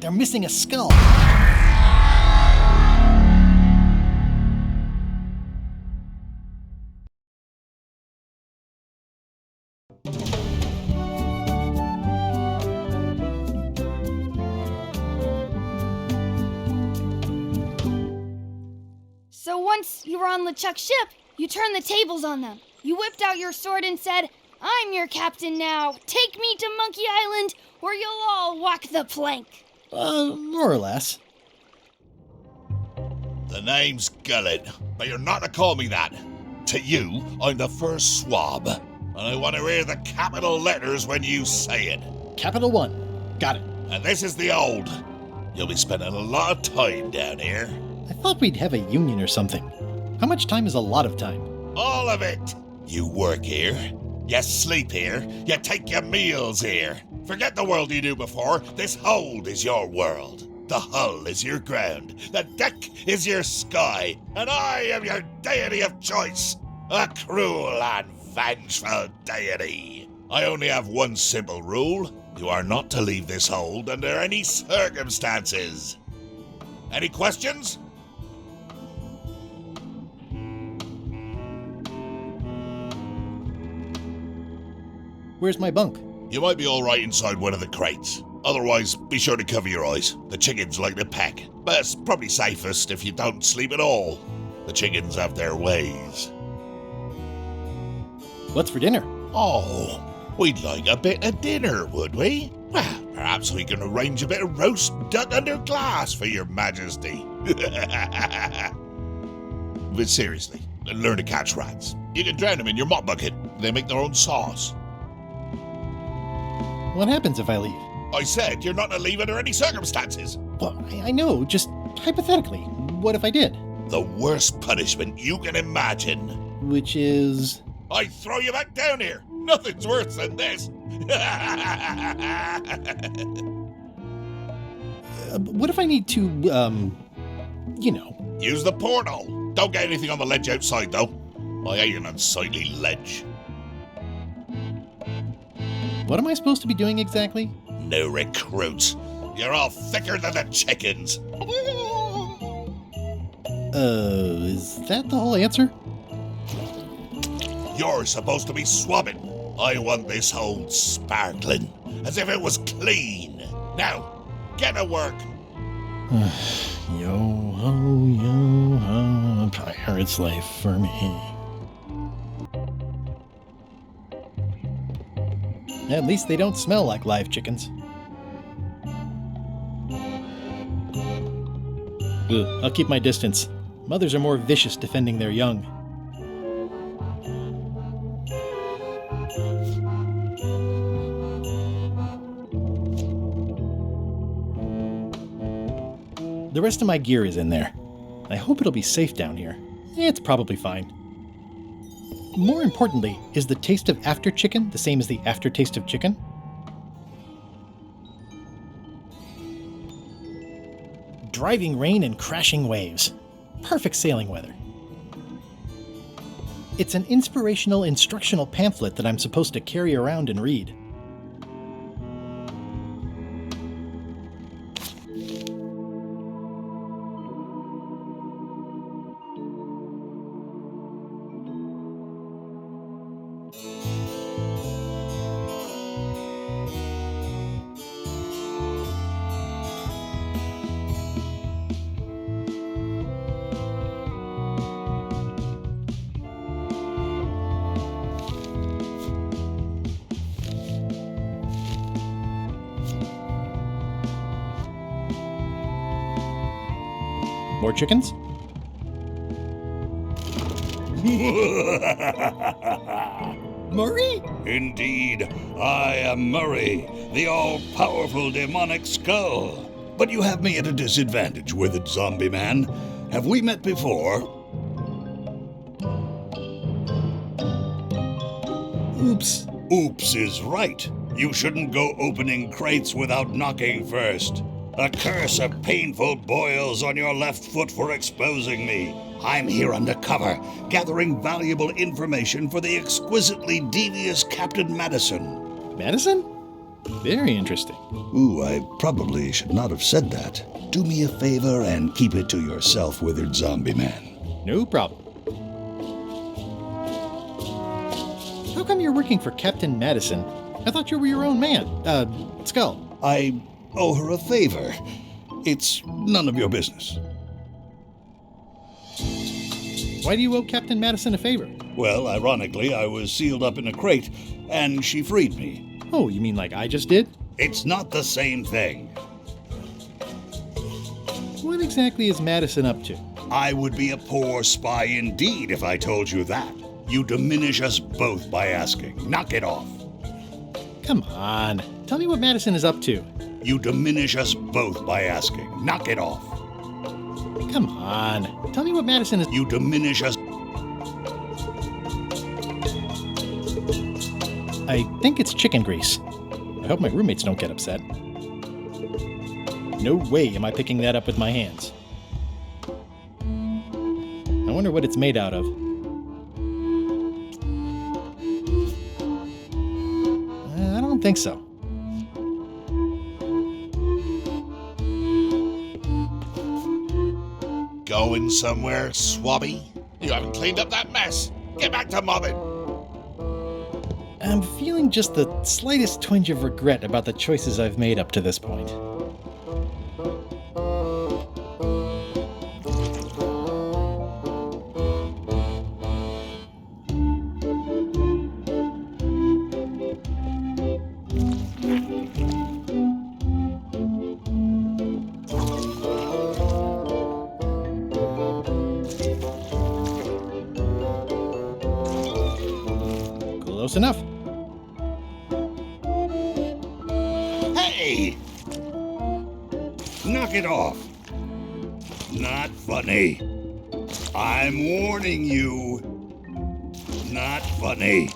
They're missing a skull. So once you were on LeChuck's ship, you turned the tables on them. You whipped out your sword and said, "I'm your captain now. Take me to Monkey Island, or you'll all walk the plank." More or less. The name's Gullet, but you're not to call me that. To you, I'm the first swab, and I want to hear the capital letters when you say it. Capital 1. Got it. And this is the old. You'll be spending a lot of time down here. I thought we'd have a union or something. How much time is a lot of time? All of it. You work here, you sleep here, you take your meals here. Forget the world you knew before. This hold is your world. The hull is your ground. The deck is your sky. And I am your deity of choice. A cruel and vengeful deity. I only have one simple rule. You are not to leave this hold under any circumstances. Any questions? Where's my bunk? You might be all right inside one of the crates. Otherwise, be sure to cover your eyes. The chickens like to peck. But it's probably safest if you don't sleep at all. The chickens have their ways. What's for dinner? Oh, we'd like a bit of dinner, would we? Well, perhaps we can arrange a bit of roast duck under glass for your majesty. But seriously, learn to catch rats. You can drown them in your mop bucket. They make their own sauce. What happens if I leave? I said you're not to leave under any circumstances. Well, I know, just hypothetically. What if I did? The worst punishment you can imagine. Which is... I throw you back down here. Nothing's worse than this. What if I need to, Use the portal. Don't get anything on the ledge outside, though. I hate an unsightly ledge. What am I supposed to be doing exactly? No recruits. You're all thicker than the chickens. Is that the whole answer? You're supposed to be swabbing. I want this hold sparkling, as if it was clean. Now, get to work. Yo-ho, a pirate's life for me. At least they don't smell like live chickens. Ugh, I'll keep my distance. Mothers are more vicious defending their young. The rest of my gear is in there. I hope it'll be safe down here. It's probably fine. More importantly, is the taste of after chicken the same as the aftertaste of chicken? Driving rain and crashing waves. Perfect sailing weather. It's an inspirational instructional pamphlet that I'm supposed to carry around and read. More chickens? Murray? Indeed, I am Murray, the all-powerful demonic skull. But you have me at a disadvantage with it, zombie man. Have we met before? Oops. Oops is right. You shouldn't go opening crates without knocking first. A curse of painful boils on your left foot for exposing me. I'm here undercover, gathering valuable information for the exquisitely devious Captain Madison. Madison? Very interesting. Ooh, I probably should not have said that. Do me a favor and keep it to yourself, withered zombie man. No problem. How come you're working for Captain Madison? I thought you were your own man. Skull. I owe her a favor. It's none of your business. Why do you owe Captain Madison a favor? Well, ironically, I was sealed up in a crate, and she freed me. Oh, you mean like I just did? It's not the same thing. What exactly is Madison up to? I would be a poor spy indeed if I told you that. You diminish us both by asking. Knock it off. Come on. Tell me what Madison is up to. You diminish us both by asking. Knock it off. Come on. Tell me what Madison is... You diminish us. I think it's chicken grease. I hope my roommates don't get upset. No way am I picking that up with my hands. I wonder what it's made out of. I don't think so. Going somewhere, swabby? You haven't cleaned up that mess. Get back to mobbing. I'm feeling just the slightest twinge of regret about the choices I've made up to this point. Close enough. Hey! Knock it off. Not funny. I'm warning you. Not funny.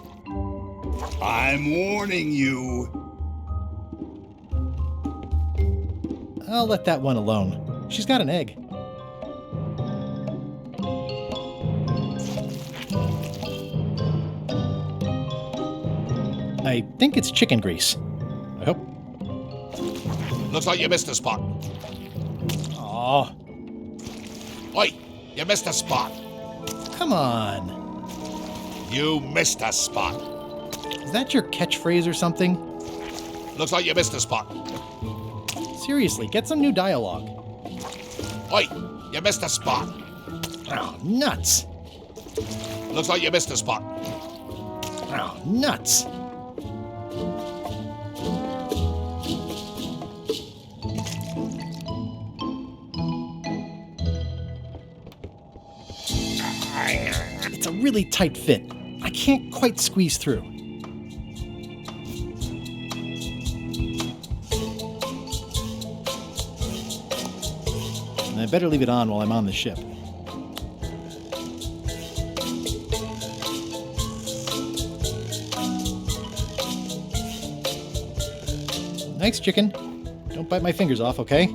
I'm warning you. I'll let that one alone. She's got an egg. I think it's chicken grease. I hope. Looks like you missed a spot. Aw, Oi, you missed a spot. come on. You missed a spot. Is that your catchphrase or something? Looks like you missed a spot. Seriously, get some new dialogue. Oi, you missed a spot. Oh, nuts. Looks like you missed a spot. Oh, nuts. It's a really tight fit. I can't quite squeeze through. I better leave it on while I'm on the ship. Thanks, chicken. Don't bite my fingers off, okay?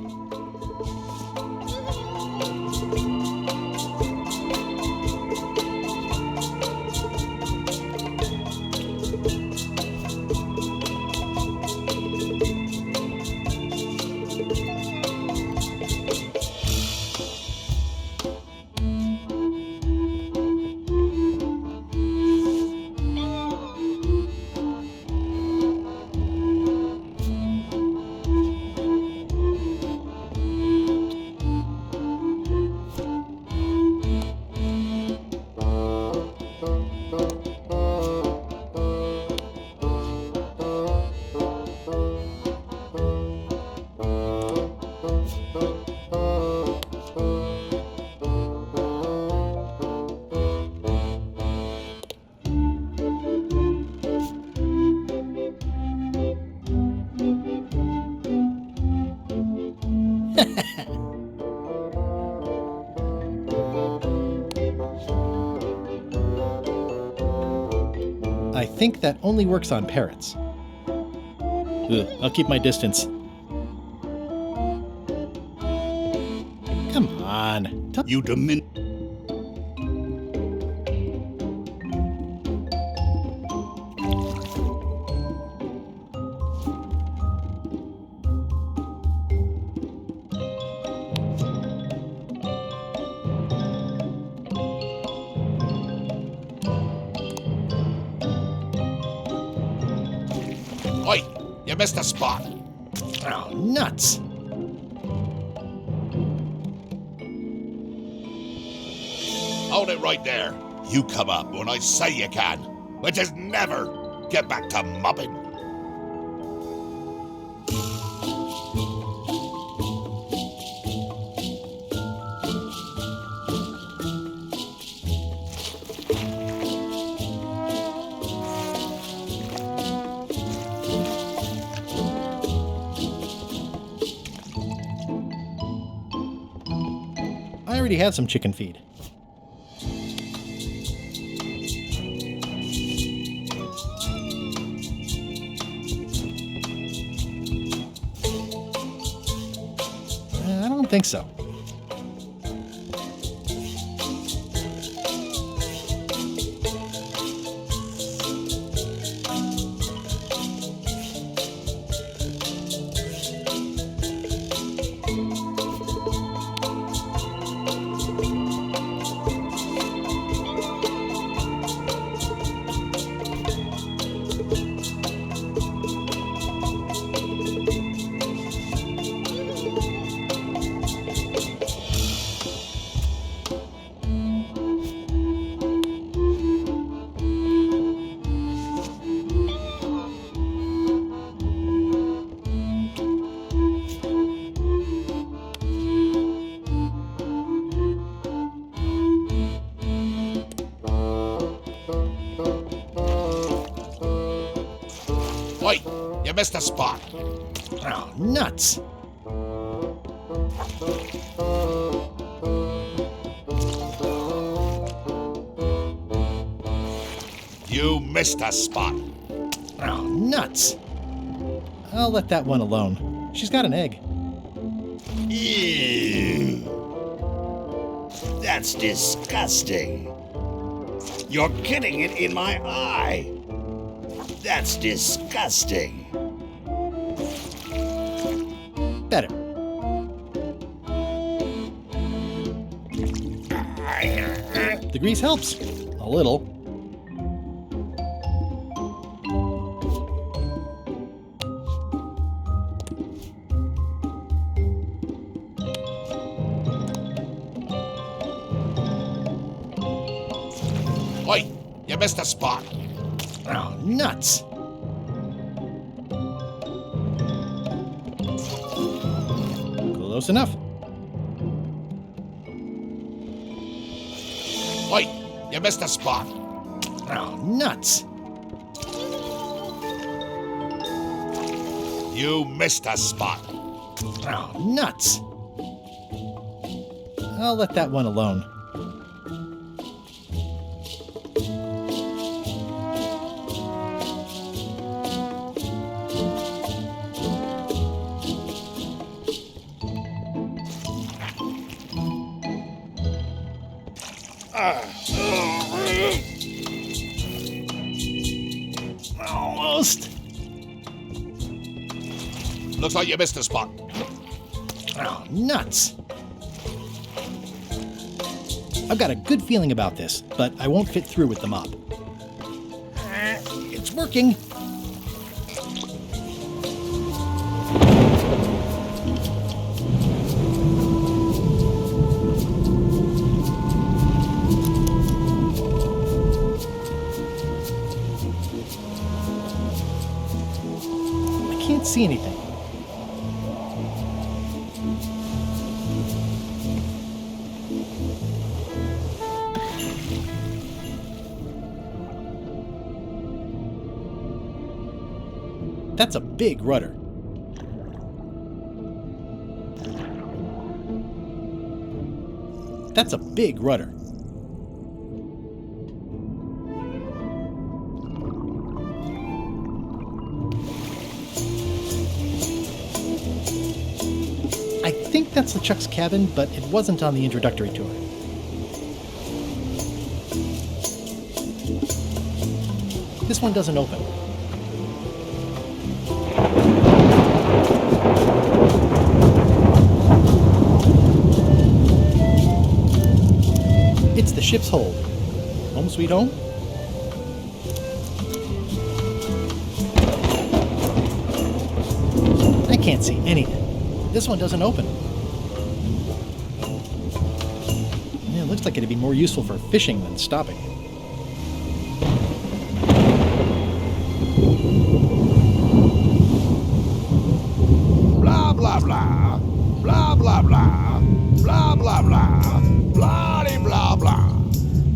I think that only works on parrots. Ugh, I'll keep my distance. Come on. You dimin... Oi, you missed a spot. Oh, nuts! Hold it right there. You come up when I say you can, which is never. Get back to mopping. I already had some chicken feed. I don't think so. Oi, you missed a spot. Oh, nuts! You missed a spot. Oh, nuts! I'll let that one alone. She's got an egg. Ew. That's disgusting. You're getting it in my eye. That's disgusting. Better. The grease helps. A little. Oi, you missed a spot. Oh, nuts! Close enough. Oi, you missed a spot. Oh, nuts! You missed a spot. Oh, nuts! I'll let that one alone. Almost. Looks like you missed a spot. Oh, nuts. I've got a good feeling about this, but I won't fit through with the mop. It's working. I can't see anything. That's a big rudder. That's a big rudder. I think that's LeChuck's cabin, but it wasn't on the introductory tour. This one doesn't open. It's the ship's hold. Home sweet home? can't see anything. This one doesn't open. Yeah, it looks like it'd be more useful for fishing than stopping. Blah, blah, blah. Blah, blah, blah. Blah, blah, blah. Blah, blah, blah.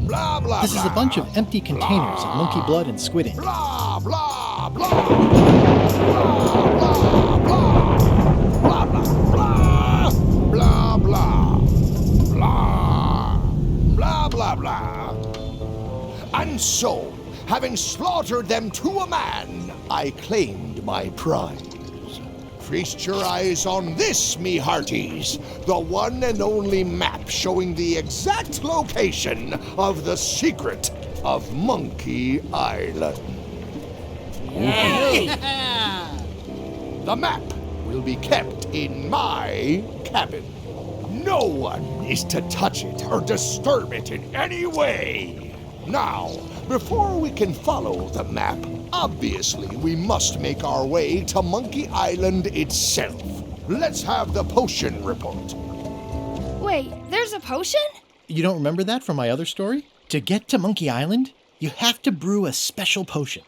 Blah, blah, This is a bunch of empty containers of monkey blood and squid ink. Blah, blah, blah. Blah, blah, blah. Blah, blah, blah. Blah, blah. Blah. Blah, blah, blah. And so, having slaughtered them to a man, I claimed my prize. Feast your eyes on this, me hearties, the one and only map showing the exact location of the secret of Monkey Island. The map will be kept in my cabin. No one is to touch it or disturb it in any way. Now, before we can follow the map, obviously we must make our way to Monkey Island itself. Let's have the potion report. Wait, there's a potion? You don't remember that from my other story? To get to Monkey Island, you have to brew a special potion.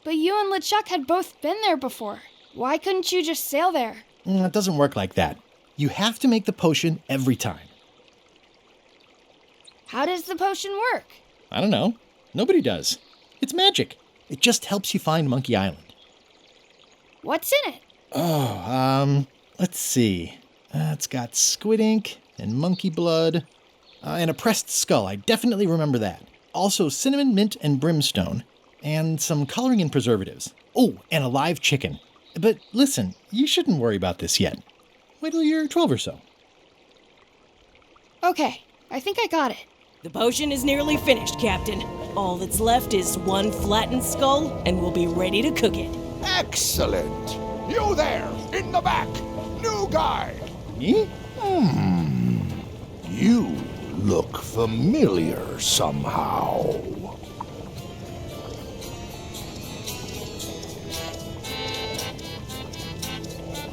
But you and LeChuck had both been there before. Why couldn't you just sail there? It doesn't work like that. You have to make the potion every time. How does the potion work? I don't know. Nobody does. It's magic. It just helps you find Monkey Island. What's in it? Let's see. It's got squid ink and monkey blood and a pressed skull. I definitely remember that. Also cinnamon, mint, and brimstone, and some coloring and preservatives. Oh, and a live chicken. But listen, you shouldn't worry about this yet. Wait till you're 12 or so. Okay, I think I got it. The potion is nearly finished, Captain. All that's left is one flattened skull, and we'll be ready to cook it. Excellent. You there, in the back. New guy. Me? You look familiar somehow.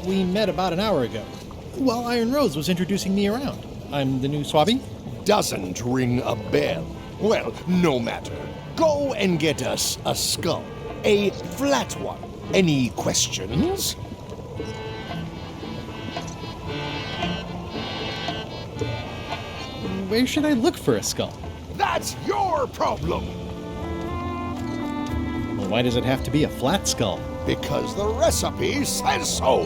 We met about an hour ago, while Iron Rose was introducing me around. I'm the new Swabby. Doesn't ring a bell. Well, no matter. Go and get us a skull. A flat one. Any questions? Where should I look for a skull? That's your problem. Well, why does it have to be a flat skull? Because the recipe says so.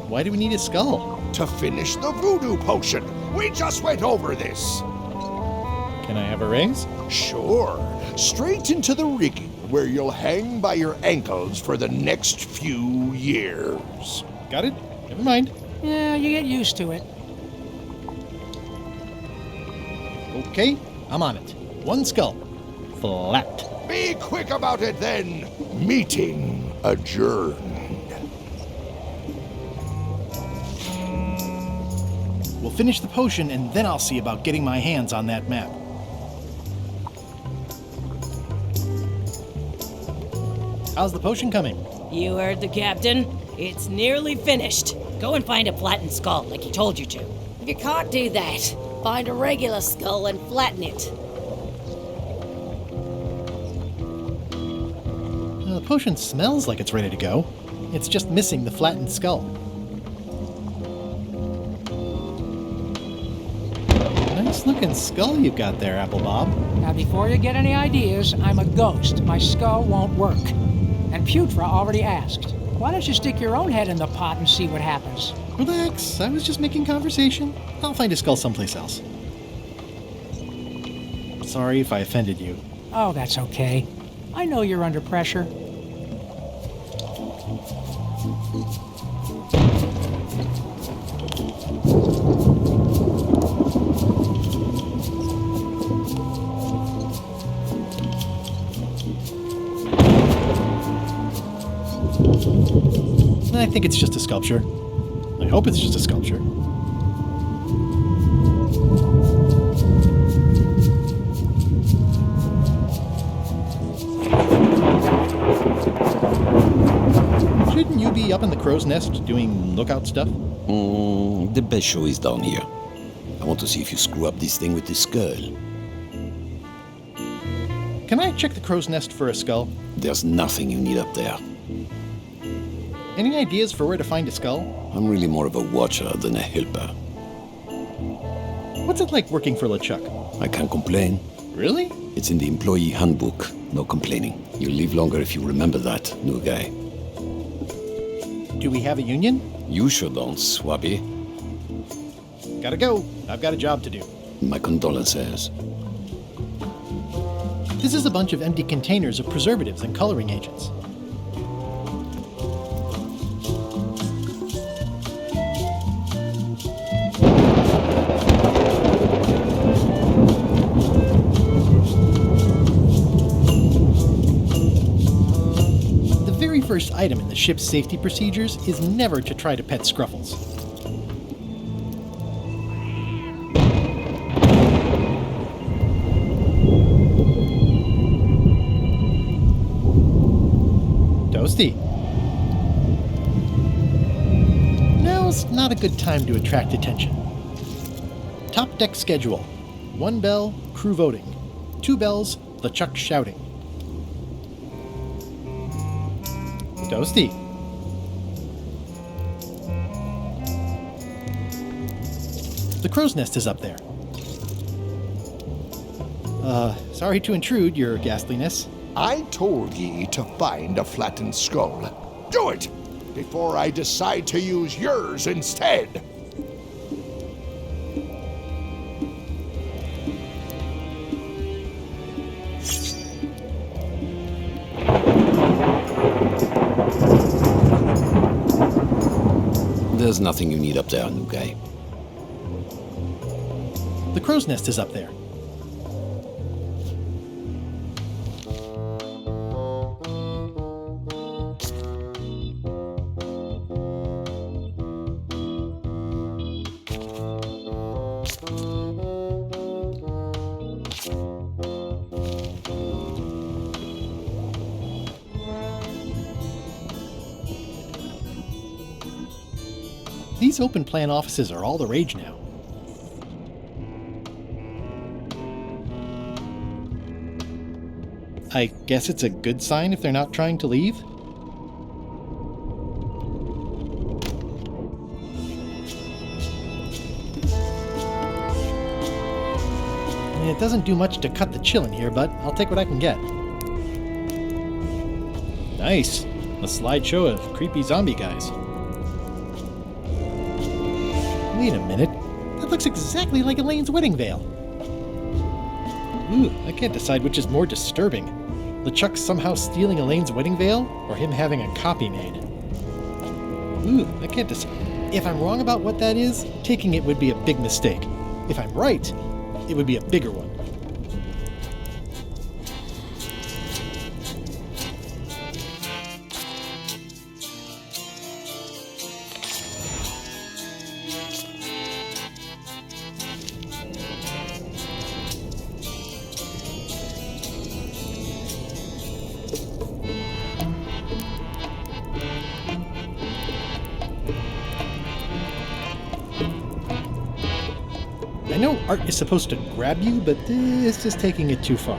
Why do we need a skull? To finish the voodoo potion. We just went over this. Can I have a raise? Sure. Straight into the rigging, where you'll hang by your ankles for the next few years. Got it? Never mind. Yeah, you get used to it. Okay, I'm on it. One skull. Flat. Be quick about it then. Meeting adjourned. We'll finish the potion and then I'll see about getting my hands on that map. How's the potion coming? You heard the Captain. It's nearly finished. Go and find a flattened skull like he told you to. If you can't do that, find a regular skull and flatten it. The potion smells like it's ready to go. It's just missing the flattened skull. Nice looking skull you've got there, Apple Bob. Now, before you get any ideas, I'm a ghost. My skull won't work. And Putra already asked. Why don't you stick your own head in the pot and see what happens? Relax, I was just making conversation. I'll find a skull someplace else. Sorry if I offended you. Oh, that's okay. I know you're under pressure. I think it's just a sculpture. I hope it's just a sculpture. crow's nest doing lookout stuff? The best show is down here. I want to see if you screw up this thing with this skull. Can I check the crow's nest for a skull? There's nothing you need up there. Any ideas for where to find a skull? I'm really more of a watcher than a helper. What's it like working for LeChuck? I can't complain. Really? It's in the employee handbook. No complaining. You'll live longer if you remember that, new guy. Do we have a union? You sure don't, Swabby. Gotta go. I've got a job to do. My condolences. This is a bunch of empty containers of preservatives and coloring agents. The very first item in the ship's safety procedures is never to try to pet Scruffles. Toasty. Now's not a good time to attract attention. Top deck schedule. 1 bell, crew voting. 2 bells, LeChuck shouting. Toasty. The crow's nest is up there. Sorry to intrude, your ghastliness. I told ye to find a flattened skull. Do it before I decide to use yours instead. There's nothing you need up there, new guy. The crow's nest is up there. These open plan offices are all the rage now. I guess it's a good sign if they're not trying to leave? It doesn't do much to cut the chill in here, but I'll take what I can get. Nice. A slideshow of creepy zombie guys. Wait a minute. That looks exactly like Elaine's wedding veil. Ooh, I can't decide which is more disturbing. LeChuck somehow stealing Elaine's wedding veil, or him having a copy made. Ooh, I can't decide. If I'm wrong about what that is, taking it would be a big mistake. If I'm right, it would be a bigger one. I know art is supposed to grab you, but this is taking it too far.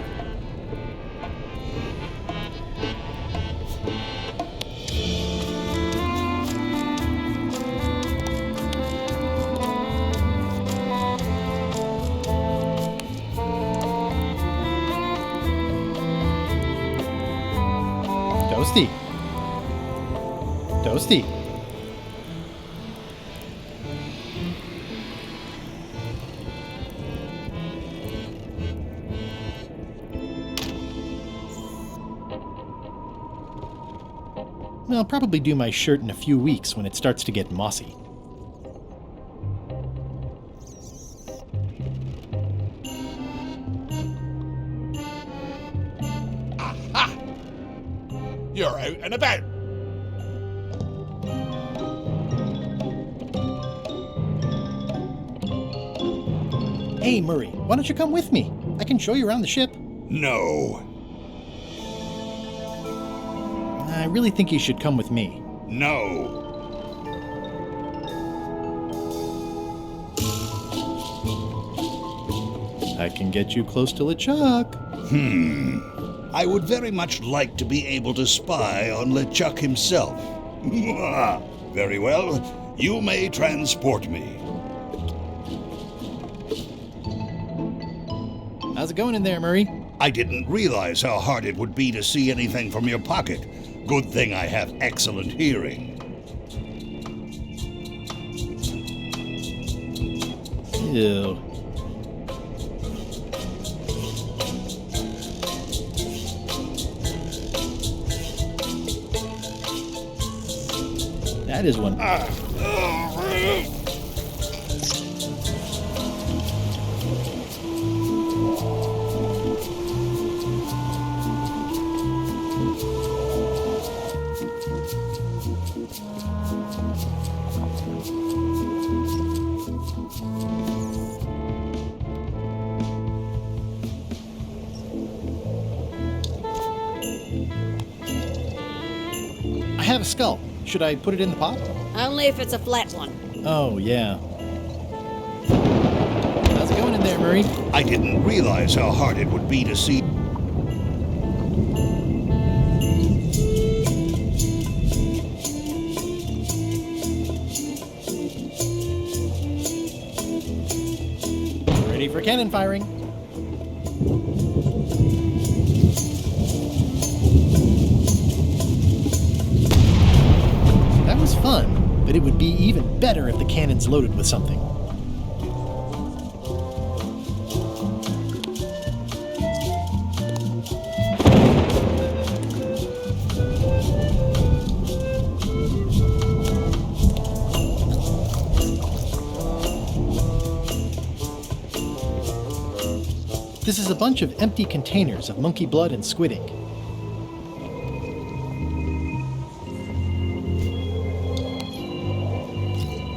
Toasty. Toasty. I'll probably do my shirt in a few weeks when it starts to get mossy. Aha! You're out and about. Hey, Murray, why don't you come with me? I can show you around the ship. No. I really think you should come with me. No. I can get you close to LeChuck. I would very much like to be able to spy on LeChuck himself. Very well. You may transport me. How's it going in there, Murray? I didn't realize how hard it would be to see anything from your pocket. Good thing I have excellent hearing. Ew. That is one. I have a skull. Should I put it in the pot? Only if it's a flat one. Oh, yeah. How's it going in there, Murray? I didn't realize how hard it would be to see. Ready for cannon firing. That was fun, but it would be even better if the cannon's loaded with something. This is a bunch of empty containers of monkey blood and squid ink.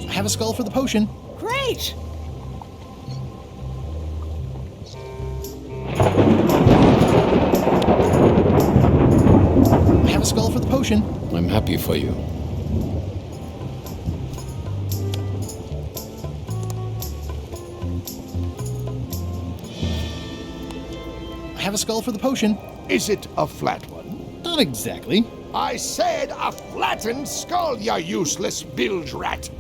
I have a skull for the potion. Great! I have a skull for the potion. I'm happy for you. I have a skull for the potion. Is it a flat one? Not exactly. I said a flattened skull, you useless bilge rat!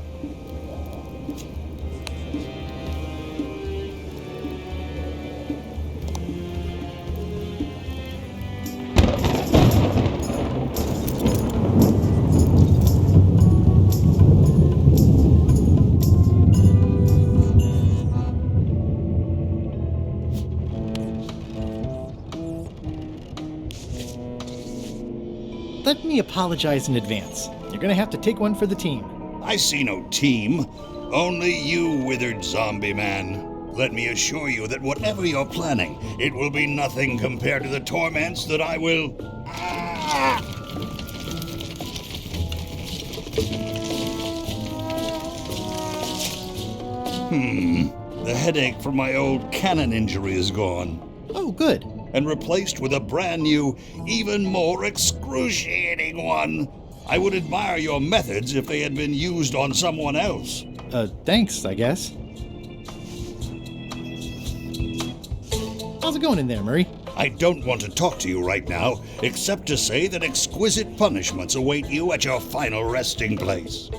Let me apologize in advance. You're gonna have to take one for the team. I see no team. Only you, withered zombie man. Let me assure you that whatever you're planning, it will be nothing compared to the torments that I will... The headache from my old cannon injury is gone. Oh, good. And replaced with a brand new, even more excruciating one. I would admire your methods if they had been used on someone else. Thanks, I guess. How's it going in there, Murray? I don't want to talk to you right now, except to say that exquisite punishments await you at your final resting place.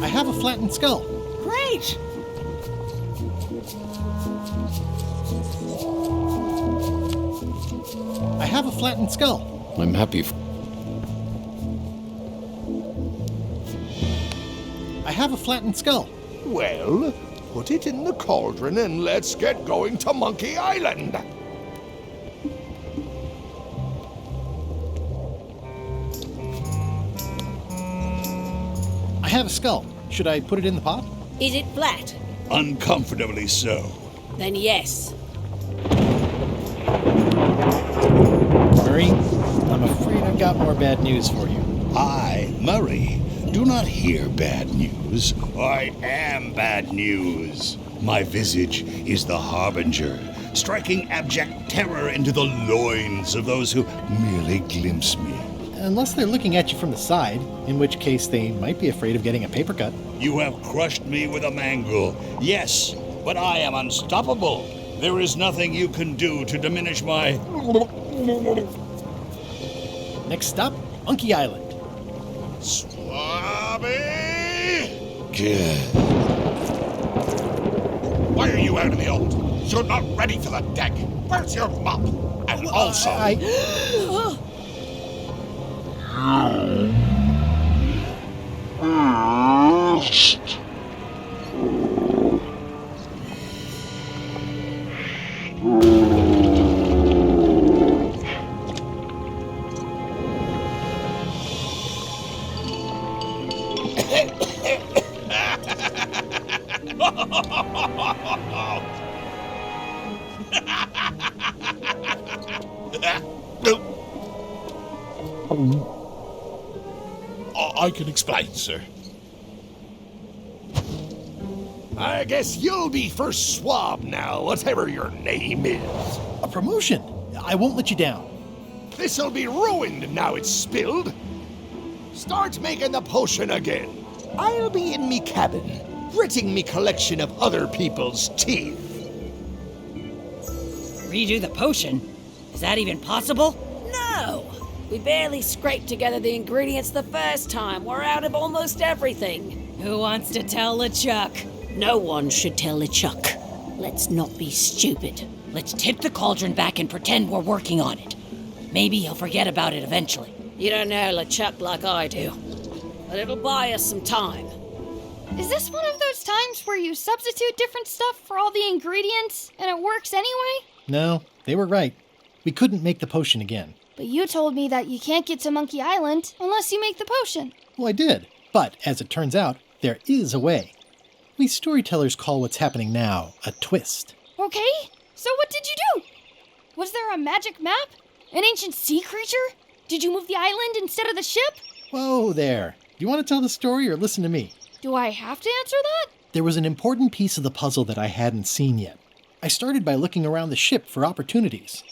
I have a flattened skull. Great! I have a flattened skull. I'm happy. I have a flattened skull. Well, put it in the cauldron and let's get going to Monkey Island. I have a skull. Should I put it in the pot? Is it flat? Uncomfortably so. Then yes. Murray, I'm afraid I've got more bad news for you. I, Murray, do not hear bad news. I am bad news. My visage is the harbinger striking abject terror into the loins of those who merely glimpse me. Unless they're looking at you from the side, in which case they might be afraid of getting a paper cut. You have crushed me with a mangle. Yes, but I am unstoppable. There is nothing you can do to diminish my... Next stop, Monkey Island. Swabby! Good. Why are you out in the old? You're not ready for the deck. Where's your mop? And also... I can explain, sir. I guess you'll be first swab now, whatever your name is. A promotion. I won't let you down. This'll be ruined now it's spilled. Start making the potion again. I'll be in me cabin, gritting me collection of other people's teeth. Redo the potion? Is that even possible? No! We barely scraped together the ingredients the first time. We're out of almost everything. Who wants to tell LeChuck? No one should tell LeChuck. Let's not be stupid. Let's tip the cauldron back and pretend we're working on it. Maybe he'll forget about it eventually. You don't know LeChuck like I do. But it'll buy us some time. Is this one of those times where you substitute different stuff for all the ingredients and it works anyway? No, they were right. We couldn't make the potion again. But you told me that you can't get to Monkey Island unless you make the potion. Well, I did. But, as it turns out, there is a way. We storytellers call what's happening now a twist. Okay, so what did you do? Was there a magic map? An ancient sea creature? Did you move the island instead of the ship? Whoa there. Do you want to tell the story or listen to me? Do I have to answer that? There was an important piece of the puzzle that I hadn't seen yet. I started by looking around the ship for opportunities.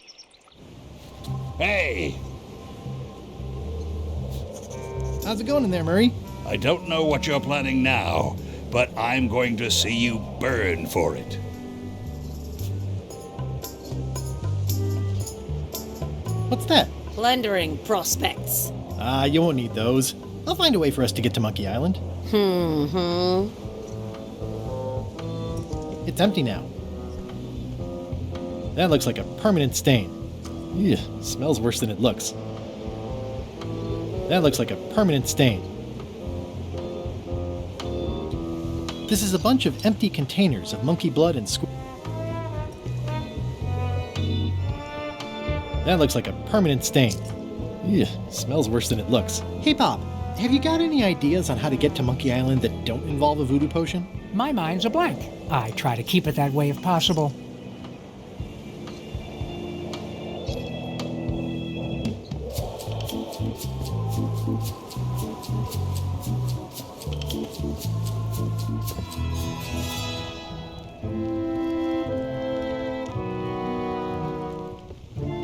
Hey! How's it going in there, Murray? I don't know what you're planning now, but I'm going to see you burn for it. What's that? Plundering prospects. You won't need those. I'll find a way for us to get to Monkey Island. It's empty now. That looks like a permanent stain. Ew, smells worse than it looks. That looks like a permanent stain. This is a bunch of empty containers of monkey blood and squid. That looks like a permanent stain. Ew, smells worse than it looks. Hey Bob, have you got any ideas on how to get to Monkey Island that don't involve a voodoo potion? My mind's a blank. I try to keep it that way if possible.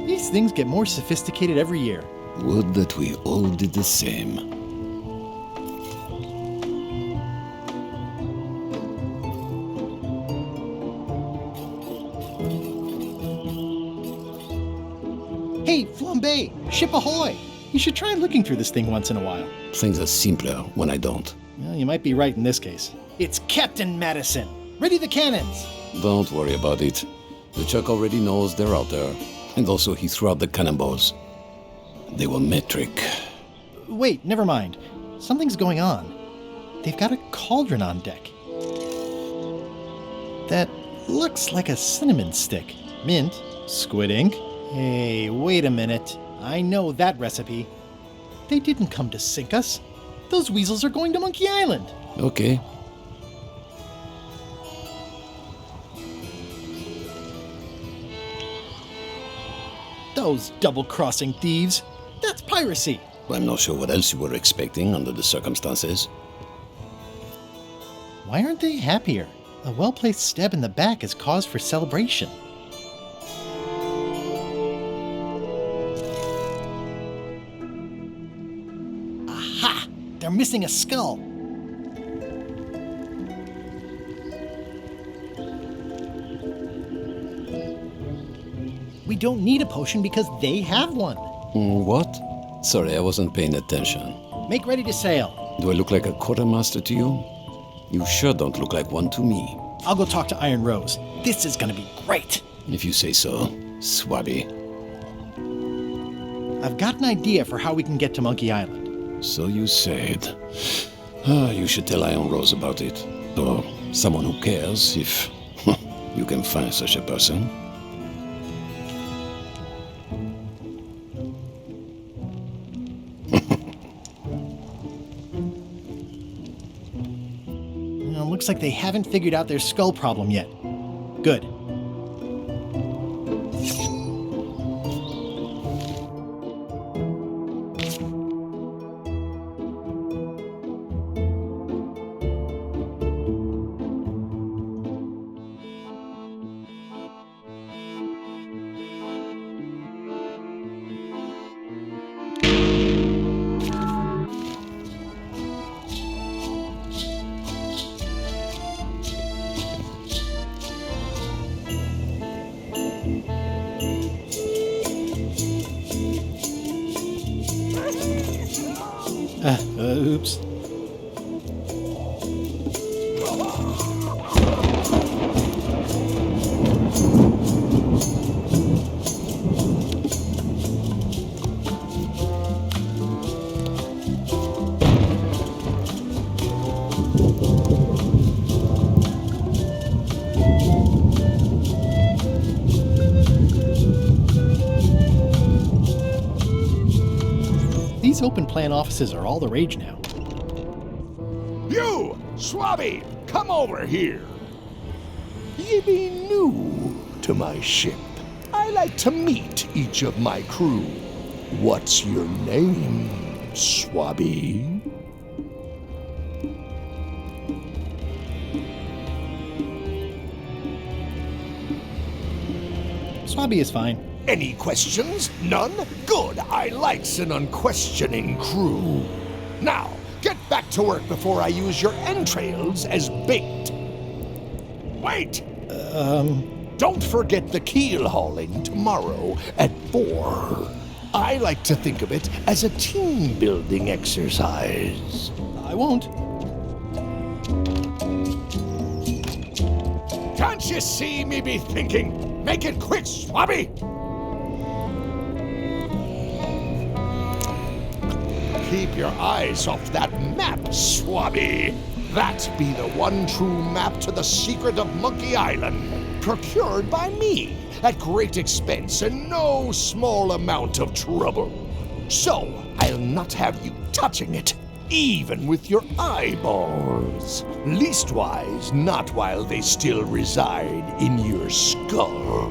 These things get more sophisticated every year. Would that we all did the same. Hey, Flambe! Ship ahoy! You should try looking through this thing once in a while. Things are simpler when I don't. Well, you might be right in this case. It's Captain Madison! Ready the cannons! Don't worry about it. LeChuck already knows they're out there. And also he threw out the cannonballs. They were metric. Wait, never mind. Something's going on. They've got a cauldron on deck. That looks like a cinnamon stick. Mint, squid ink. Hey, wait a minute. I know that recipe. They didn't come to sink us. Those weasels are going to Monkey Island. Okay. Those double-crossing thieves. That's piracy. I'm not sure what else you were expecting under the circumstances. Why aren't they happier? A well-placed stab in the back is cause for celebration. they're missing a skull. We don't need a potion because they have one. What? Sorry, I wasn't paying attention. Make ready to sail. Do I look like a quartermaster to you? You sure don't look like one to me. I'll go talk to Iron Rose. This is gonna be great. If you say so, Swabby. I've got an idea for how we can get to Monkey Island. So you said. You should tell Iron Rose about it. Or someone who cares, if you can find such a person. Looks like they haven't figured out their skull problem yet. Good. Oops. These open plan offices are all the rage now. You, Swabby, come over here. Ye be new to my ship. I like to meet each of my crew. What's your name, Swabby? Swabby is fine. Any questions? None? Good. I likes an unquestioning crew. Now, get back to work before I use your entrails as bait. Wait! Don't forget the keel hauling tomorrow at 4. I like to think of it as a team-building exercise. I won't. Can't you see me be thinking? Make it quick, Swabby! Keep your eyes off that map, Swabby. That be the one true map to the secret of Monkey Island, procured by me at great expense and no small amount of trouble. So, I'll not have you touching it, even with your eyeballs. Leastwise, not while they still reside in your skull.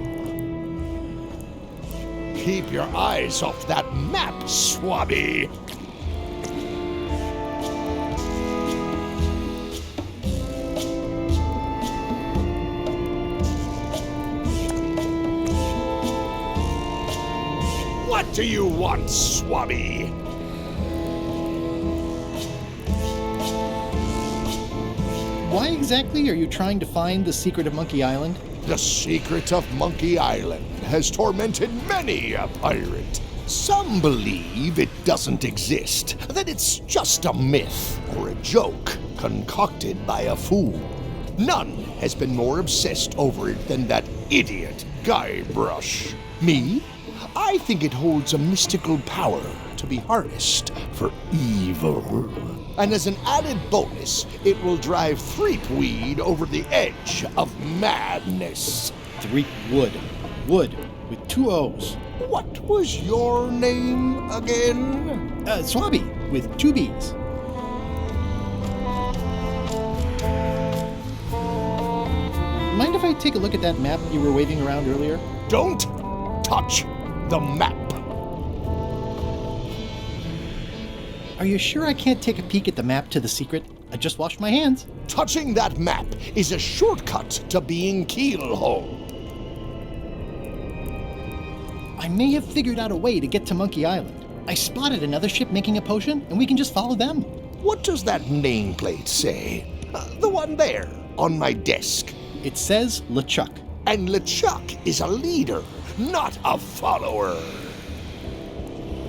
Keep your eyes off that map, Swabby. What do you want, Swabby? Why exactly are you trying to find the secret of Monkey Island? The secret of Monkey Island has tormented many a pirate. Some believe it doesn't exist, that it's just a myth or a joke concocted by a fool. None has been more obsessed over it than that idiot Guybrush. Me? I think it holds a mystical power to be harnessed for evil. And as an added bonus, it will drive Threepweed over the edge of madness. Threepwood. Wood with 2 O's. What was your name again? Swabby with 2 B's. Mind if I take a look at that map you were waving around earlier? Don't touch the map. Are you sure I can't take a peek at the map to the secret? I just washed my hands. Touching that map is a shortcut to being keelhauled. I may have figured out a way to get to Monkey Island. I spotted another ship making a potion, and we can just follow them. What does that nameplate say? The one there, on my desk. It says LeChuck. And LeChuck is a leader, not a follower.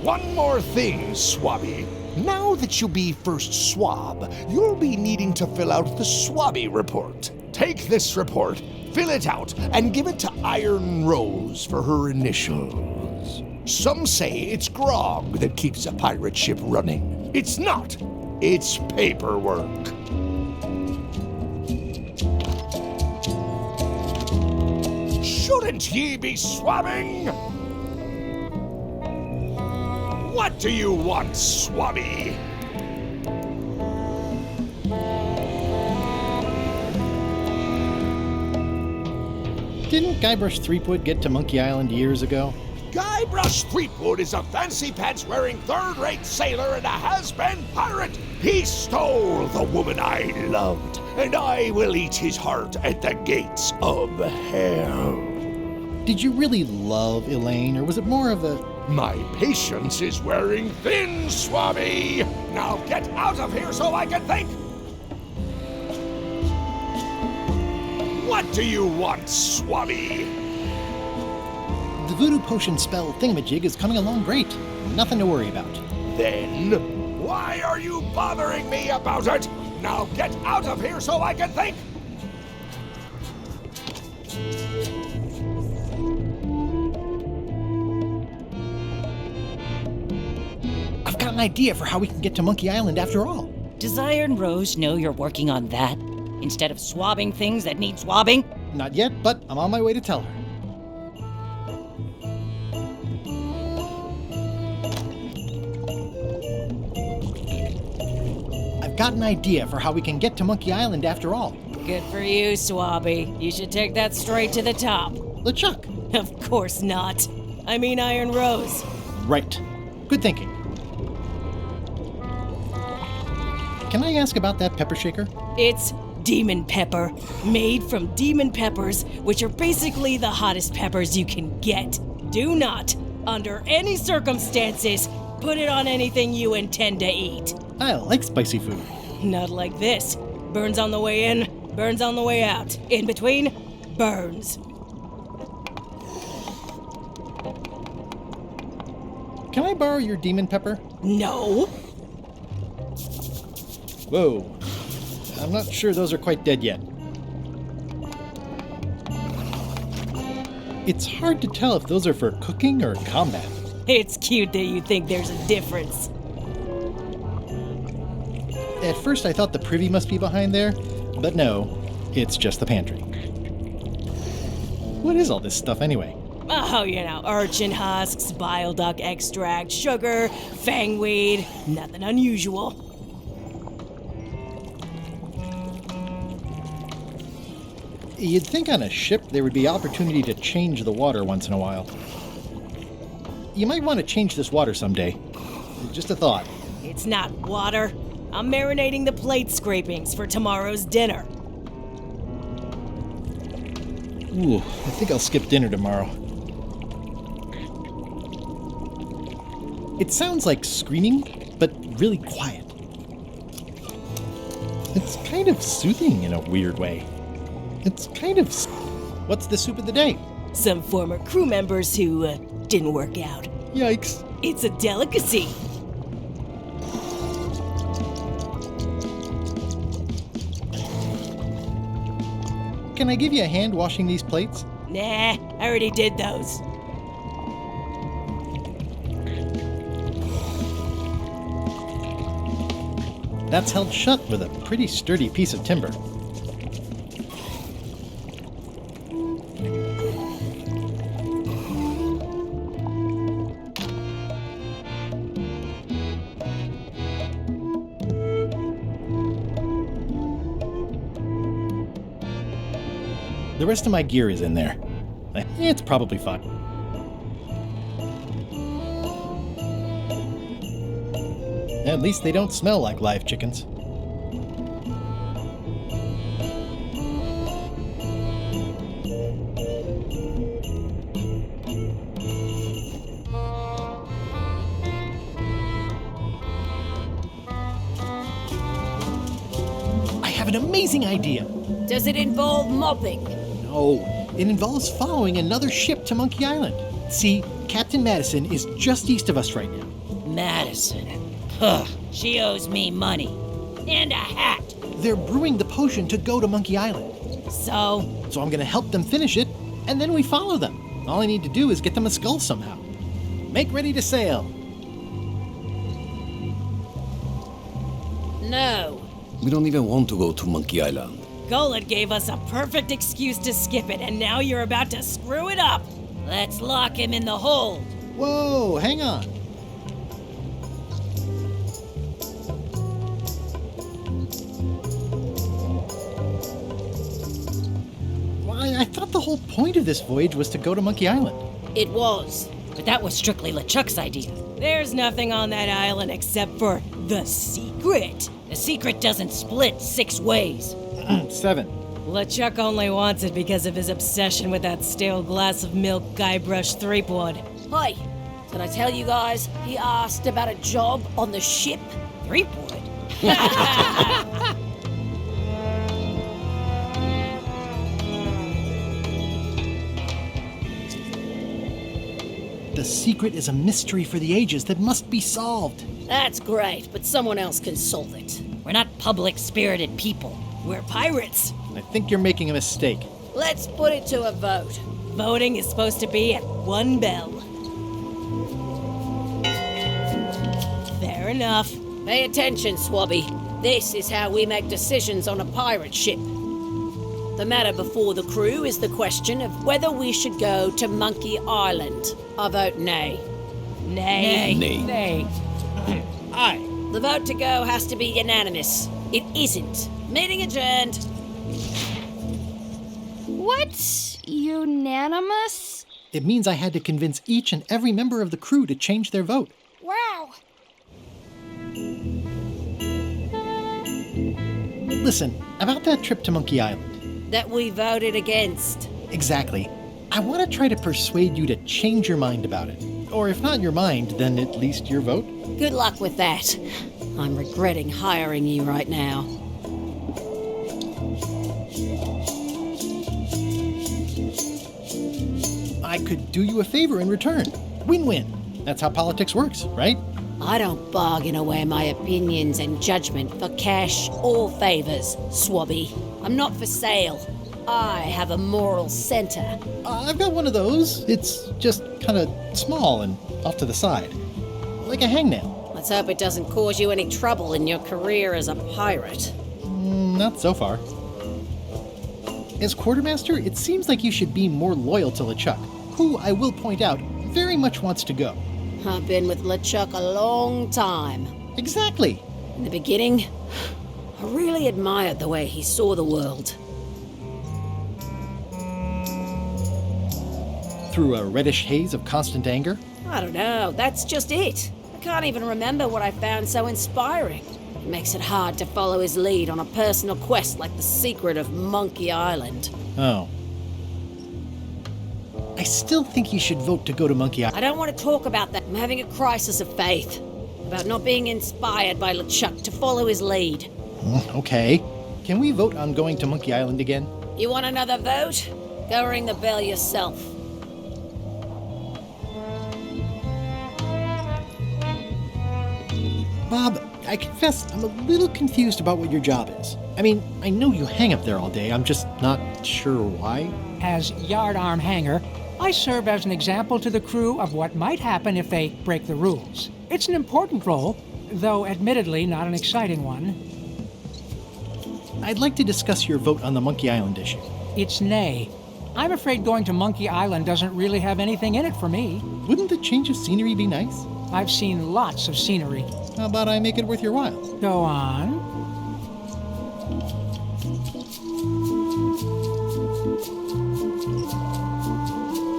One more thing, Swabby. Now that you be first swab, you'll be needing to fill out the Swabby report. Take this report, fill it out, and give it to Iron Rose for her initials. Some say it's grog that keeps a pirate ship running. It's not. It's paperwork. Shouldn't ye be swabbing? What do you want, Swabby? Didn't Guybrush Threepwood get to Monkey Island years ago? Guybrush Threepwood is a fancy pants wearing third-rate sailor and a has-been pirate. He stole the woman I loved, and I will eat his heart at the gates of hell. Did you really love Elaine, or was it more of a... My patience is wearing thin, Swabby. Now get out of here so I can think. What do you want, Swabby? The voodoo potion spell thingamajig is coming along great. Nothing to worry about. Then, why are you bothering me about it? Now get out of here so I can think. I've got an idea for how we can get to Monkey Island after all. Does Iron Rose know you're working on that? Instead of swabbing things that need swabbing? Not yet, but I'm on my way to tell her. I've got an idea for how we can get to Monkey Island after all. Good for you, Swabby. You should take that straight to the top. LeChuck. Of course not. I mean Iron Rose. Right. Good thinking. Can I ask about that pepper shaker? It's demon pepper, made from demon peppers, which are basically the hottest peppers you can get. Do not, under any circumstances, put it on anything you intend to eat. I like spicy food. Not like this. Burns on the way in, burns on the way out. In between, burns. Can I borrow your demon pepper? No. Whoa. I'm not sure those are quite dead yet. It's hard to tell if those are for cooking or combat. It's cute that you think there's a difference. At first I thought the privy must be behind there, but no, it's just the pantry. What is all this stuff anyway? Oh, you know, urchin husks, bile duck extract, sugar, fangweed, nothing unusual. You'd think on a ship there would be opportunity to change the water once in a while. You might want to change this water someday. Just a thought. It's not water. I'm marinating the plate scrapings for tomorrow's dinner. Ooh, I think I'll skip dinner tomorrow. It sounds like screaming, but really quiet. It's kind of soothing in a weird way. It's kind of... What's the soup of the day? Some former crew members who didn't work out. Yikes. It's a delicacy. Can I give you a hand washing these plates? Nah, I already did those. That's held shut with a pretty sturdy piece of timber. The rest of my gear is in there. It's probably fine. At least they don't smell like live chickens. have an amazing idea. Does it involve mobbing? No, it involves following another ship to Monkey Island. See, Captain Madison is just east of us right now. Madison. Huh. She owes me money. And a hat. They're brewing the potion to go to Monkey Island. So I'm gonna help them finish it, and then we follow them. All I need to do is get them a skull somehow. Make ready to sail. No. We don't even want to go to Monkey Island. Gullet gave us a perfect excuse to skip it, and now you're about to screw it up. Let's lock him in the hold. Whoa, hang on. Why, I thought the whole point of this voyage was to go to Monkey Island. It was, but that was strictly LeChuck's idea. There's nothing on that island except for the secret. The secret doesn't split 6 ways. 7. LeChuck only wants it because of his obsession with that stale glass of milk Guybrush Threepwood. Hey, did I tell you guys he asked about a job on the ship? Threepwood? The secret is a mystery for the ages that must be solved. That's great, but someone else can solve it. We're not public-spirited people. We're pirates. I think you're making a mistake. Let's put it to a vote. Voting is supposed to be at 1 bell. Fair enough. Pay attention, Swabby. This is how we make decisions on a pirate ship. The matter before the crew is the question of whether we should go to Monkey Island. I vote nay. Nay. Nay. Nay. Aye. The vote to go has to be unanimous. It isn't. Meeting adjourned. What? Unanimous? It means I had to convince each and every member of the crew to change their vote. Wow. Listen, about that trip to Monkey Island. That we voted against. Exactly. I want to try to persuade you to change your mind about it. Or if not your mind, then at least your vote. Good luck with that. I'm regretting hiring you right now. I could do you a favor in return. Win-win. That's how politics works, right? I don't bargain away my opinions and judgment for cash or favors, Swabby. I'm not for sale. I have a moral center. I've got one of those. It's just kind of small and off to the side. Like a hangnail. Let's hope it doesn't cause you any trouble in your career as a pirate. Not so far. As quartermaster, it seems like you should be more loyal to LeChuck, who, I will point out, very much wants to go. I've been with LeChuck a long time. Exactly. In the beginning, I really admired the way he saw the world. Through a reddish haze of constant anger. I don't know, that's just it. I can't even remember what I found so inspiring. It makes it hard to follow his lead on a personal quest like the secret of Monkey Island. Oh. I still think you should vote to go to Monkey Island. I don't want to talk about that. I'm having a crisis of faith. About not being inspired by LeChuck to follow his lead. Okay. Can we vote on going to Monkey Island again? You want another vote? Go ring the bell yourself. Bob, I confess I'm a little confused about what your job is. I mean, I know you hang up there all day. I'm just not sure why. As yardarm hanger, I serve as an example to the crew of what might happen if they break the rules. It's an important role, though admittedly not an exciting one. I'd like to discuss your vote on the Monkey Island issue. It's nay. I'm afraid going to Monkey Island doesn't really have anything in it for me. Wouldn't the change of scenery be nice? I've seen lots of scenery. How about I make it worth your while? Go on.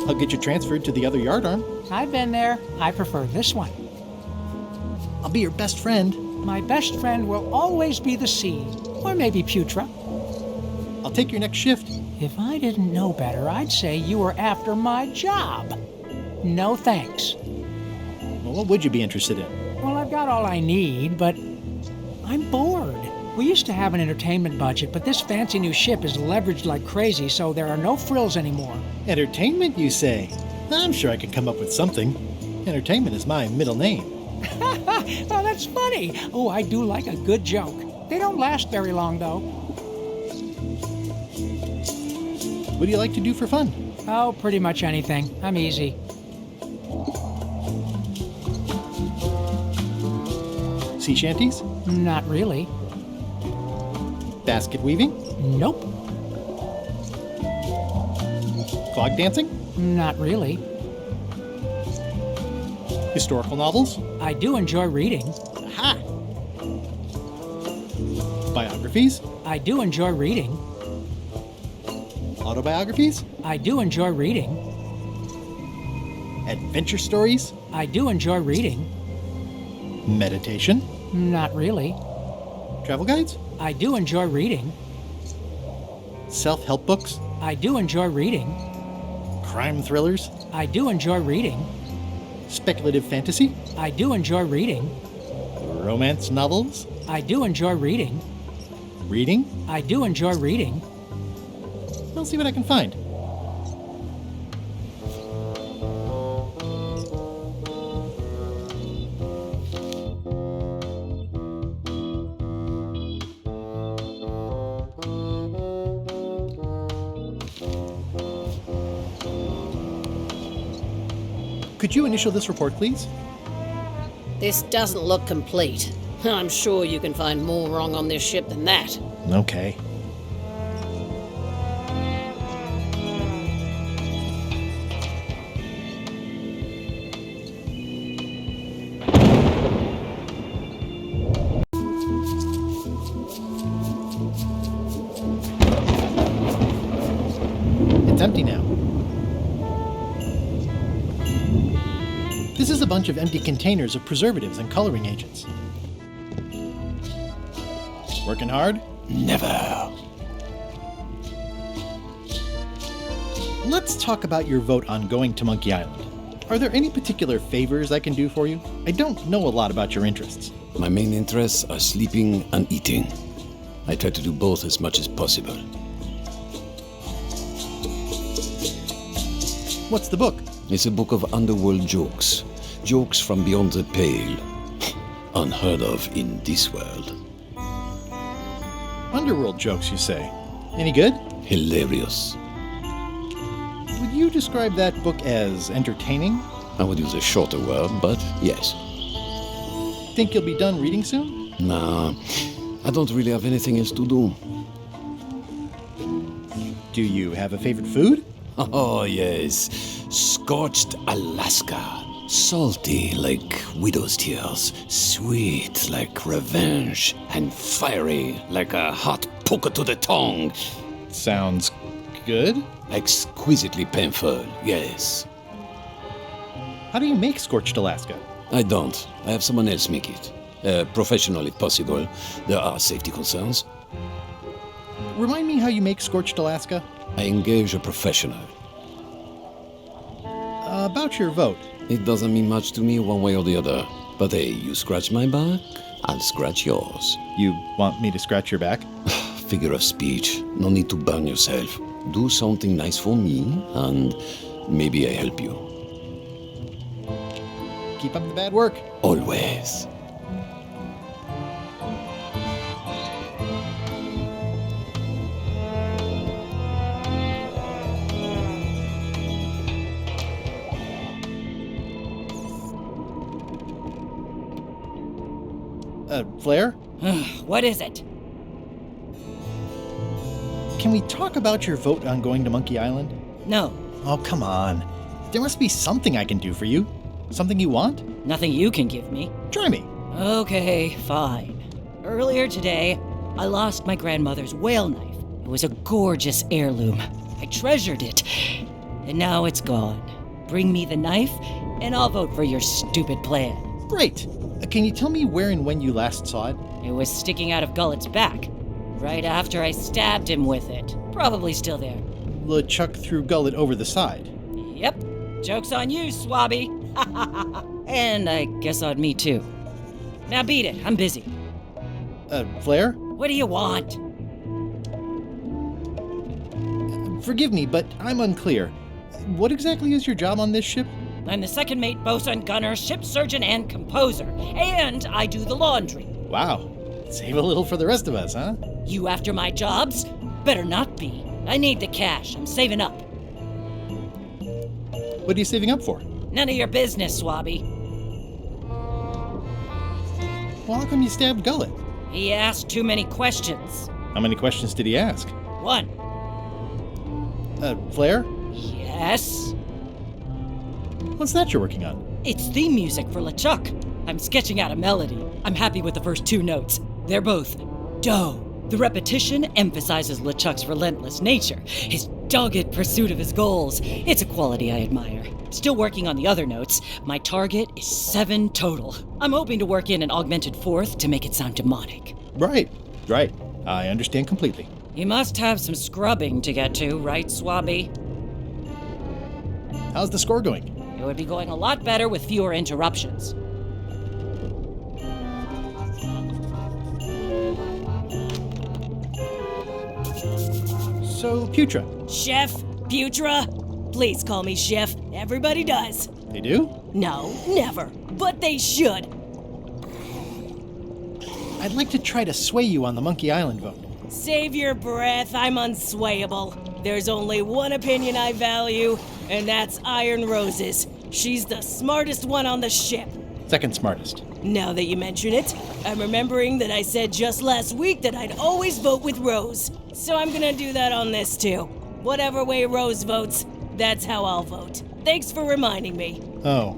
I'll get you transferred to the other yardarm. I've been there. I prefer this one. I'll be your best friend. My best friend will always be the sea, or maybe Putra. I'll take your next shift. If I didn't know better, I'd say you were after my job. No thanks. Well, what would you be interested in? Well, I've got all I need, but I'm bored. We used to have an entertainment budget, but this fancy new ship is leveraged like crazy, so there are no frills anymore. Entertainment, you say? I'm sure I could come up with something. Entertainment is my middle name. Oh, that's funny. Oh, I do like a good joke. They don't last very long, though. What do you like to do for fun? Oh, pretty much anything. I'm easy. Sea shanties? Not really. Basket weaving? Nope. Clog dancing? Not really. Historical novels? I do enjoy reading. Aha! Biographies? I do enjoy reading. Autobiographies? I do enjoy reading. Adventure stories? I do enjoy reading. Meditation? Not really. Travel guides? I do enjoy reading. Self-help books? I do enjoy reading. Crime thrillers? I do enjoy reading. Speculative fantasy? I do enjoy reading. Romance novels? I do enjoy reading. Reading? I do enjoy reading. I'll see what I can find. Could you initial this report, please? This doesn't look complete. I'm sure you can find more wrong on this ship than that. Okay. It's empty now. This is a bunch of empty containers of preservatives and coloring agents. Working hard? Never. Let's talk about your vote on going to Monkey Island. Are there any particular favors I can do for you? I don't know a lot about your interests. My main interests are sleeping and eating. I try to do both as much as possible. What's the book? It's a book of underworld jokes. Jokes from beyond the pale. Unheard of in this world. Underworld jokes, you say? Any good? Hilarious. Would you describe that book as entertaining? I would use a shorter word, but yes. Think you'll be done reading soon? Nah, I don't really have anything else to do. Do you have a favorite food? Oh, yes. Scorched Alaska. Salty like widow's tears. Sweet like revenge. And fiery like a hot poker to the tongue. Sounds good. Exquisitely painful, yes. How do you make scorched Alaska? I don't. I have someone else make it. Professional if possible. There are safety concerns. Remind me how you make scorched Alaska? I engage a professional. About your vote. It doesn't mean much to me one way or the other. But hey, you scratch my back, I'll scratch yours. You want me to scratch your back? Figure of speech. No need to burn yourself. Do something nice for me, and maybe I help you. Keep up the bad work. Always. Flair? What is it? Can we talk about your vote on going to Monkey Island? No, Oh, come on. There must be something I can do for you. Something you want? nothing you can give me. Try me. Okay, fine. Earlier today, I lost my grandmother's whale knife. It was a gorgeous heirloom. I treasured it. And now it's gone. Bring me the knife, and I'll vote for your stupid plan. Great. Can you tell me where and when you last saw it? It was sticking out of Gullet's back, right after I stabbed him with it. Probably still there. LeChuck threw Gullet over the side. Yep. Joke's on you, Swabby. And I guess on me too. Now beat it. I'm busy. Flair? What do you want? Forgive me, but I'm unclear. What exactly is your job on this ship? I'm the second mate, bosun, gunner, ship surgeon, and composer. And I do the laundry. Wow. Save a little for the rest of us, huh? You after my jobs? Better not be. I need the cash. I'm saving up. What are you saving up for? None of your business, Swabby. Well, how come you stabbed Gullet? He asked too many questions. How many questions did he ask? One. Flair? Yes? What's that you're working on? It's theme music for LeChuck. I'm sketching out a melody. I'm happy with the first 2 notes. They're both do. The repetition emphasizes LeChuck's relentless nature, his dogged pursuit of his goals. It's a quality I admire. Still working on the other notes. My target is 7 total. I'm hoping to work in an augmented 4th to make it sound demonic. Right. I understand completely. You must have some scrubbing to get to, right, Swabby? How's the score going? It would be going a lot better with fewer interruptions. So, Putra. Chef? Putra? Please call me Chef. Everybody does. They do? No, never. But they should. I'd like to try to sway you on the Monkey Island vote. Save your breath. I'm unswayable. There's only one opinion I value, and that's Iron Rose's. She's the smartest one on the ship. Second smartest. Now that you mention it, I'm remembering that I said just last week that I'd always vote with Rose. So I'm gonna do that on this too. Whatever way Rose votes, that's how I'll vote. Thanks for reminding me. Oh.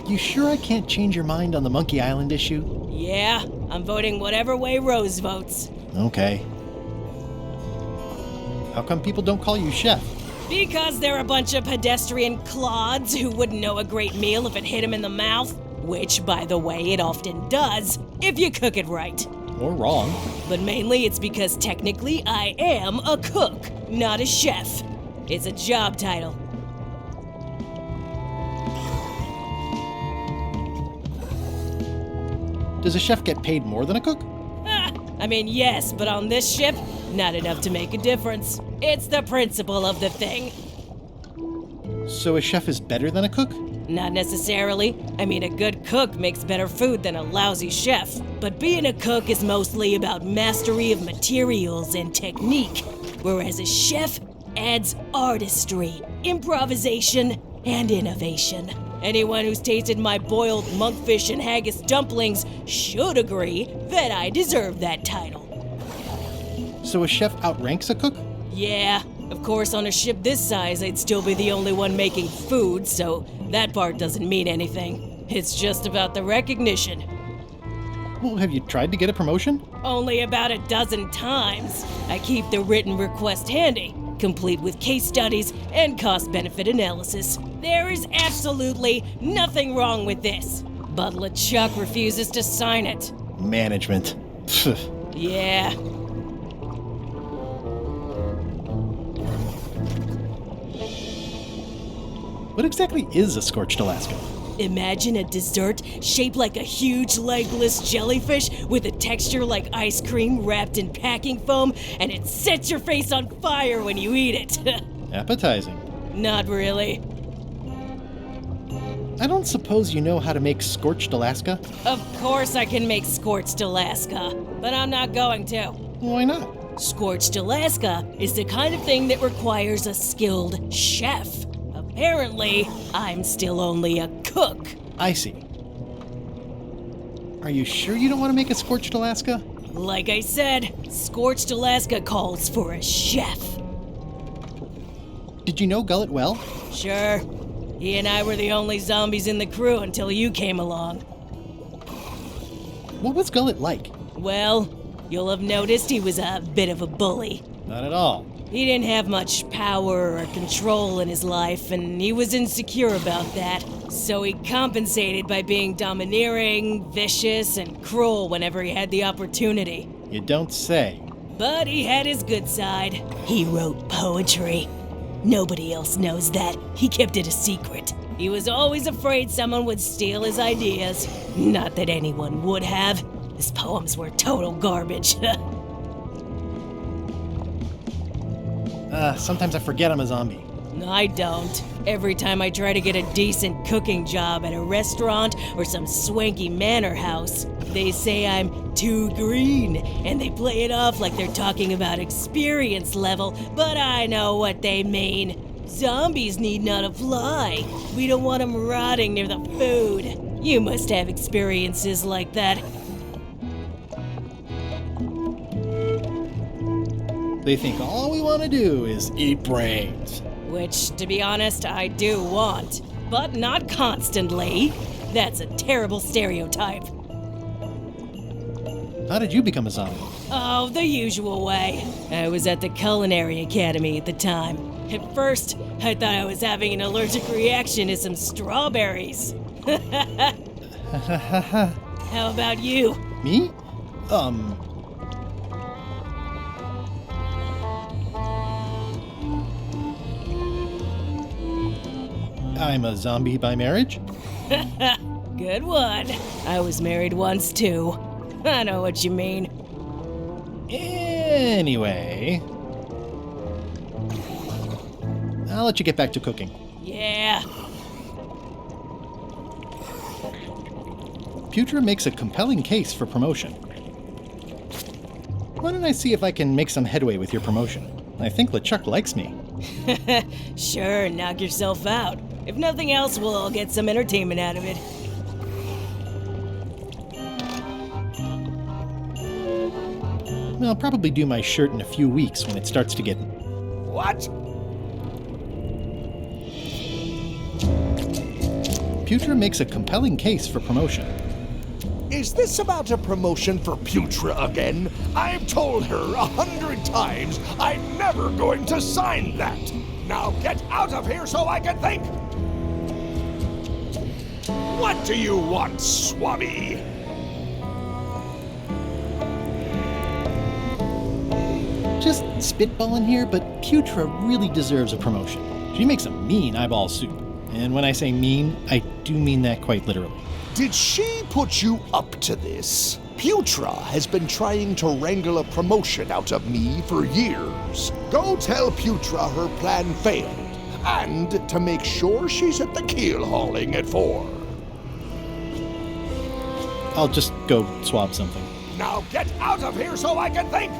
You sure I can't change your mind on the Monkey Island issue? Yeah, I'm voting whatever way Rose votes. Okay. How come people don't call you Chef? Because they're a bunch of pedestrian clods who wouldn't know a great meal if it hit them in the mouth. Which, by the way, it often does, if you cook it right. Or wrong. But mainly it's because technically I am a cook, not a chef. It's a job title. Does a chef get paid more than a cook? I mean, yes, but on this ship, not enough to make a difference. It's the principle of the thing. So a chef is better than a cook? Not necessarily. I mean, a good cook makes better food than a lousy chef. But being a cook is mostly about mastery of materials and technique, whereas a chef adds artistry, improvisation, and innovation. Anyone who's tasted my boiled monkfish and haggis dumplings should agree that I deserve that title. So a chef outranks a cook? Yeah, of course on a ship this size I'd still be the only one making food, so that part doesn't mean anything. It's just about the recognition. Well, have you tried to get a promotion? Only about a dozen times. I keep the written request handy, complete with case studies and cost-benefit analysis. There is absolutely nothing wrong with this. But LeChuck refuses to sign it. Management. Yeah. What exactly is a scorched Alaska? Imagine a dessert shaped like a huge legless jellyfish with a texture like ice cream wrapped in packing foam, and it sets your face on fire when you eat it. Appetizing. Not really. I don't suppose you know how to make scorched Alaska? Of course I can make scorched Alaska, but I'm not going to. Why not? Scorched Alaska is the kind of thing that requires a skilled chef. Apparently, I'm still only a cook. I see. Are you sure you don't want to make a scorched Alaska? Like I said, Scorched Alaska calls for a chef. Did you know Gullet well? Sure. He and I were the only zombies in the crew until you came along. What was Gullet like? Well, you'll have noticed he was a bit of a bully. Not at all. He didn't have much power or control in his life, and he was insecure about that. So he compensated by being domineering, vicious, and cruel whenever he had the opportunity. You don't say. But he had his good side. He wrote poetry. Nobody else knows that. He kept it a secret. He was always afraid someone would steal his ideas. Not that anyone would have. His poems were total garbage. Sometimes I forget I'm a zombie. I don't. Every time I try to get a decent cooking job at a restaurant or some swanky manor house, they say I'm too green, and they play it off like they're talking about experience level, but I know what they mean. Zombies need not apply. We don't want them rotting near the food. You must have experiences like that. They think all we want to do is eat brains. Which, to be honest, I do want. But not constantly. That's a terrible stereotype. How did you become a zombie? Oh, the usual way. I was at the Culinary Academy at the time. At first, I thought I was having an allergic reaction to some strawberries. How about you? Me? I'm a zombie by marriage? Good one. I was married once, too. I know what you mean. Anyway, I'll let you get back to cooking. Yeah. Putra makes a compelling case for promotion. Why don't I see if I can make some headway with your promotion? I think LeChuck likes me. Sure, knock yourself out. If nothing else, we'll all get some entertainment out of it. I'll probably do my shirt in a few weeks when it starts to get... What? Putra makes a compelling case for promotion. Is this about a promotion for Putra again? I've told her 100 times I'm never going to sign that. Now get out of here so I can think. What do you want, Swabby? Just spitballing here, but Putra really deserves a promotion. She makes a mean eyeball soup. And when I say mean, I do mean that quite literally. Did she put you up to this? Putra has been trying to wrangle a promotion out of me for years. Go tell Putra her plan failed, and to make sure she's at the keel hauling at 4. I'll just go swab something. Now get out of here so I can think!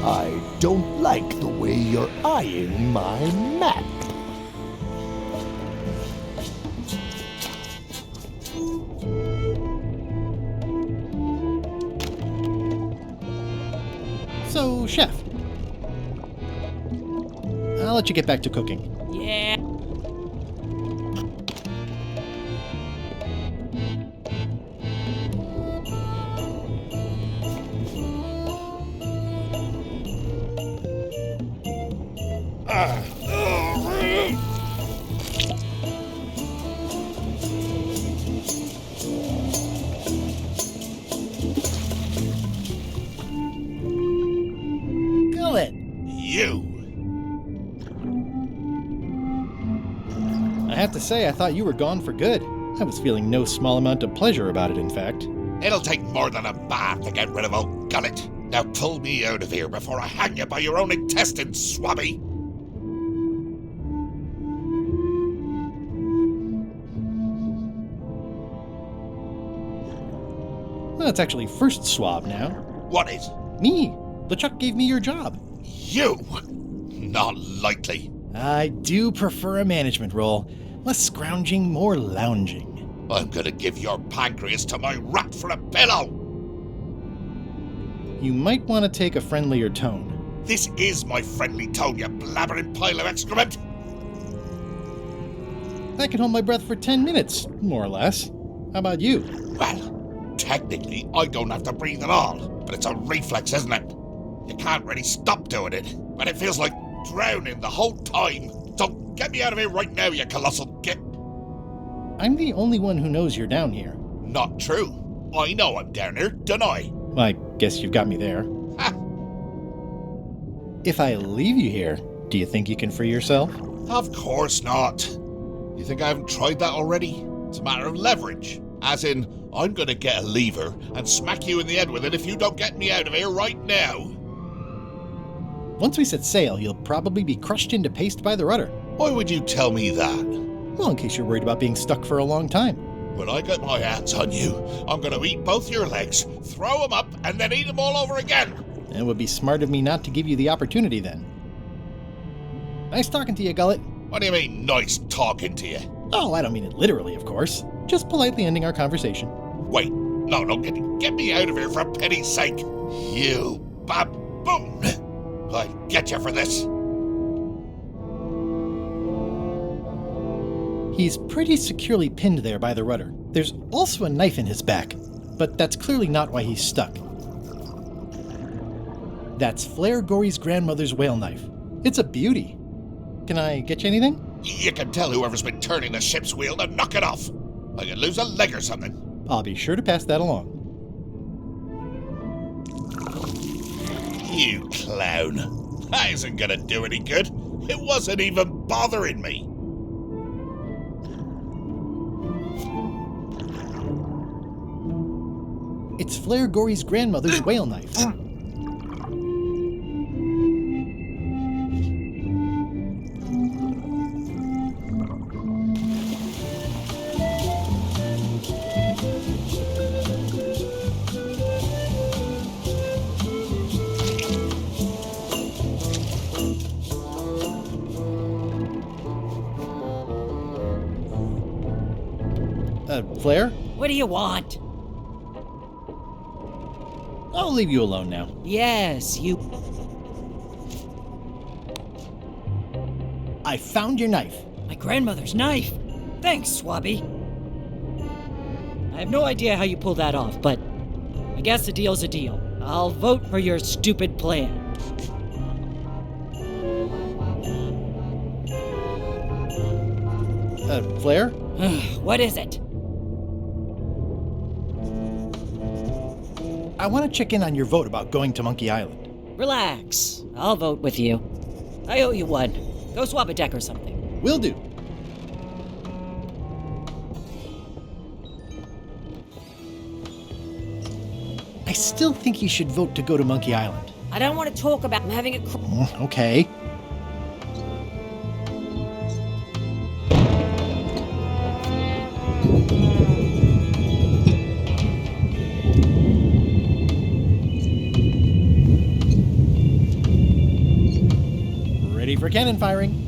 I don't like the way you're eyeing my map. So, Chef, I'll let you get back to cooking. Yeah. Kill it! You! I have to say, I thought you were gone for good. I was feeling no small amount of pleasure about it, in fact. It'll take more than a bath to get rid of old Gullet. Now pull me out of here before I hang you by your own intestines, Swabby! Well, it's actually first swab now. What is? Me. LeChuck gave me your job. You? Not likely. I do prefer a management role. Less scrounging, more lounging. I'm gonna give your pancreas to my rat for a pillow! You might want to take a friendlier tone. This is my friendly tone, you blabbering pile of excrement! I can hold my breath for 10 minutes, more or less. How about you? Well, technically, I don't have to breathe at all, but it's a reflex, isn't it? You can't really stop doing it, but it feels like drowning the whole time. So get me out of here right now, you colossal git! I'm the only one who knows you're down here. Not true. I know I'm down here, don't I? I guess you've got me there. Ha! If I leave you here, do you think you can free yourself? Of course not. You think I haven't tried that already? It's a matter of leverage. As in, I'm gonna get a lever and smack you in the head with it if you don't get me out of here right now. Once we set sail, you'll probably be crushed into paste by the rudder. Why would you tell me that? Well, in case you're worried about being stuck for a long time. When I get my hands on you, I'm gonna eat both your legs, throw them up, and then eat them all over again. It would be smart of me not to give you the opportunity then. Nice talking to you, Gullet. What do you mean, nice talking to you? Oh, I don't mean it literally, of course. Just politely ending our conversation. Wait, no, get me out of here for pity's sake. You baboon! I'll get you for this. He's pretty securely pinned there by the rudder. There's also a knife in his back, but that's clearly not why he's stuck. That's Flair Gory's grandmother's whale knife. It's a beauty. Can I get you anything? You can tell whoever's been turning the ship's wheel to knock it off. I could lose a leg or something. I'll be sure to pass that along. You clown. That isn't gonna do any good. It wasn't even bothering me. It's Flair Gory's grandmother's whale knife. Flair? What do you want? I'll leave you alone now. Yes, you... I found your knife. My grandmother's knife. Thanks, Swabby. I have no idea how you pulled that off, but I guess a deal's a deal. I'll vote for your stupid plan. Flair? What is it? I want to check in on your vote about going to Monkey Island. Relax. I'll vote with you. I owe you one. Go swap a deck or something. Will do. I still think you should vote to go to Monkey Island. I don't want to talk about having a... Okay. Ready for cannon firing.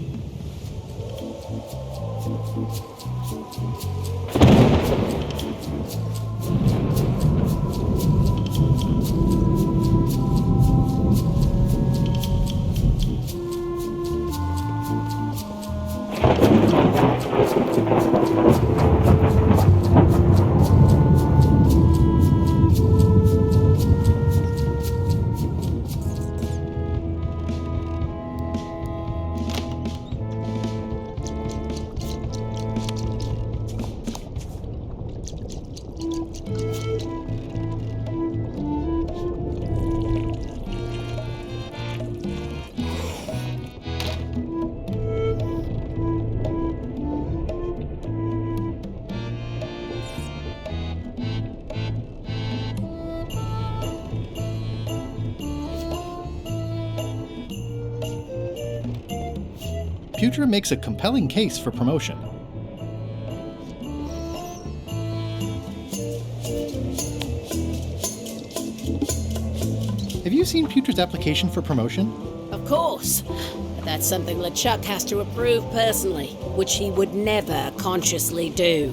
Putra makes a compelling case for promotion. Have you seen Putra's application for promotion? Of course. But that's something LeChuck has to approve personally, which he would never consciously do.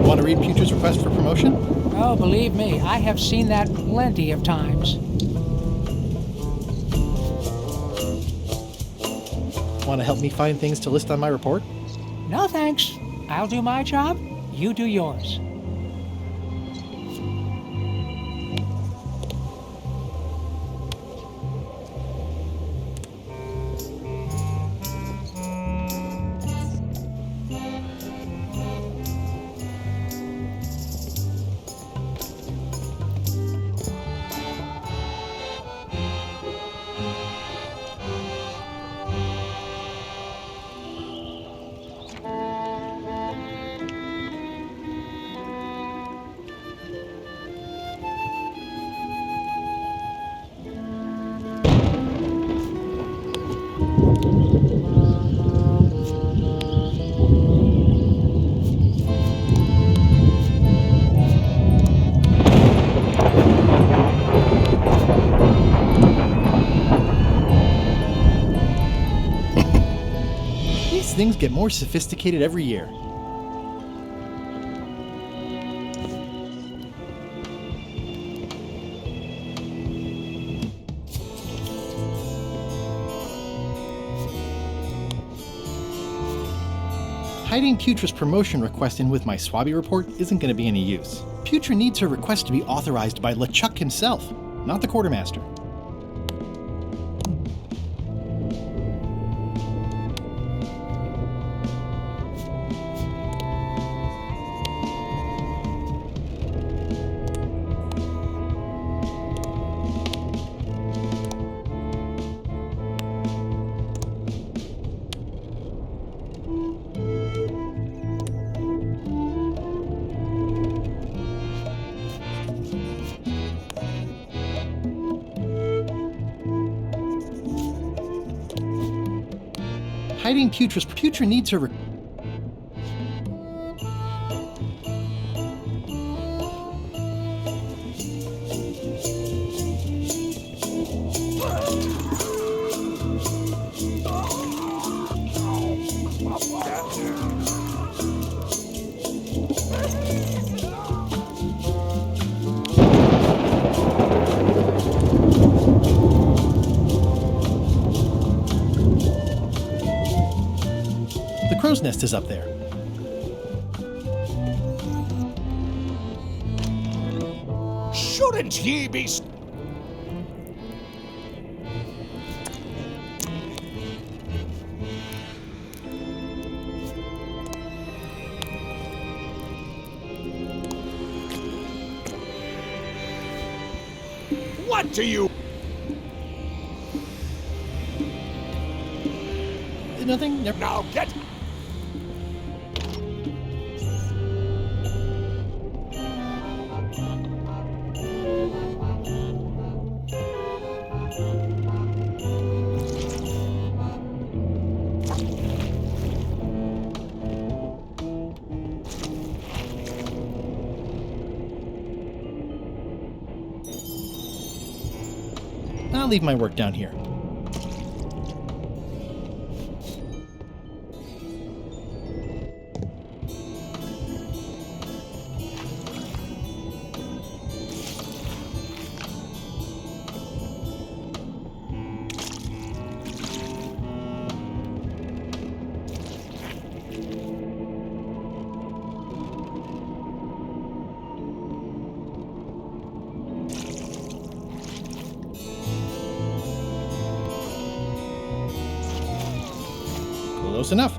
Want to read Putra's request for promotion? Oh, believe me, I have seen that plenty of times. Want to help me find things to list on my report? No thanks. I'll do my job, you do yours. things get more sophisticated every year. Hiding Putra's promotion request in with my Swabby report isn't going to be any use. Putra needs her request to be authorized by LeChuck himself, not the quartermaster. Hiding Putra needs her The crow's nest is up there. Shouldn't ye be... What do you... Nothing? Now get... I'll leave my work down here. Close enough.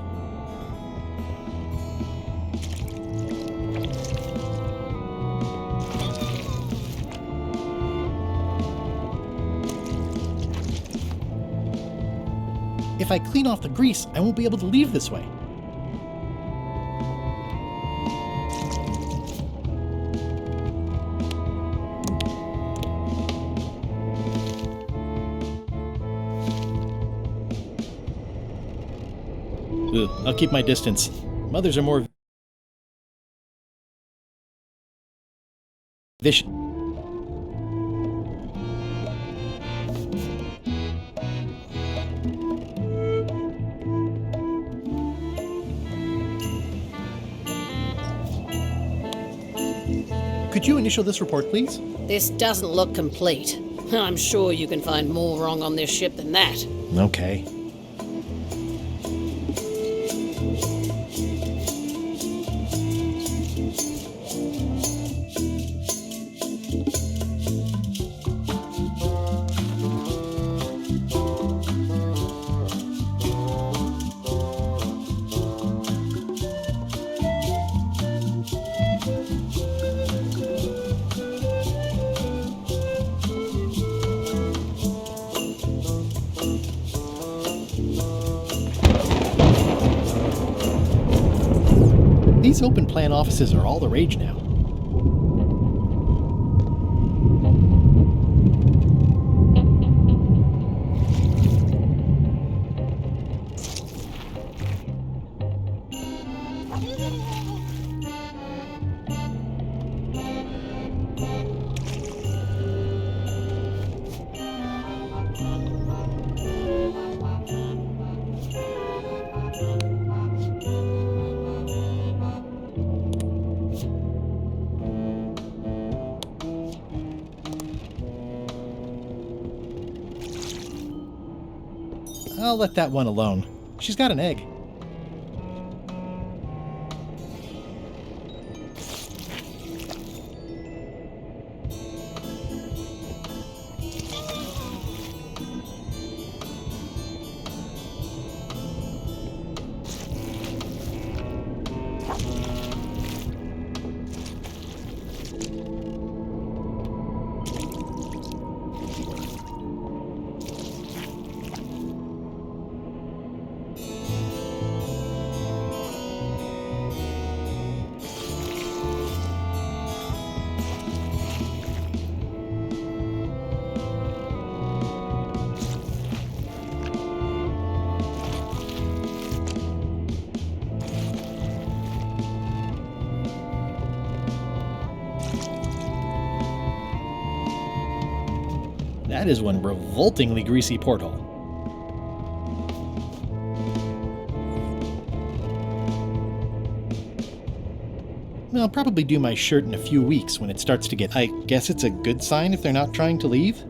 If I clean off the grease, I won't be able to leave this way. Ugh, I'll keep my distance. Mothers are more vicious. Could you initial this report, please? This doesn't look complete. I'm sure you can find more wrong on this ship than that. Okay. These open plan offices are all the rage now. I'll let that one alone. She's got an egg. That is one revoltingly greasy porthole. I'll probably do my shirt in a few weeks when it starts to get... I guess it's a good sign if they're not trying to leave?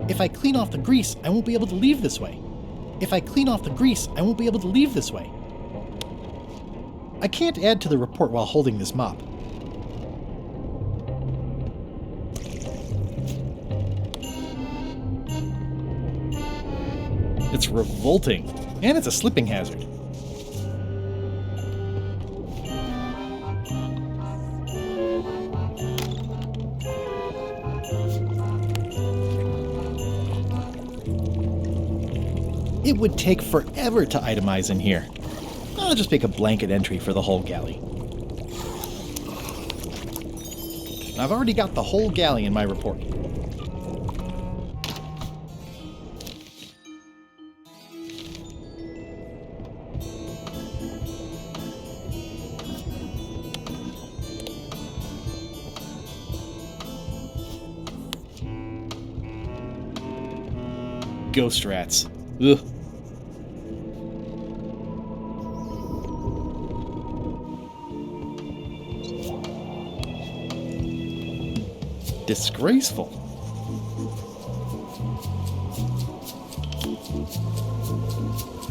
If I clean off the grease, I won't be able to leave this way. If I clean off the grease, I won't be able to leave this way. I can't add to the report while holding this mop. It's revolting, and it's a slipping hazard. It would take forever to itemize in here. I'll just make a blanket entry for the whole galley. I've already got the whole galley in my report. Ghost rats. Ugh. Disgraceful.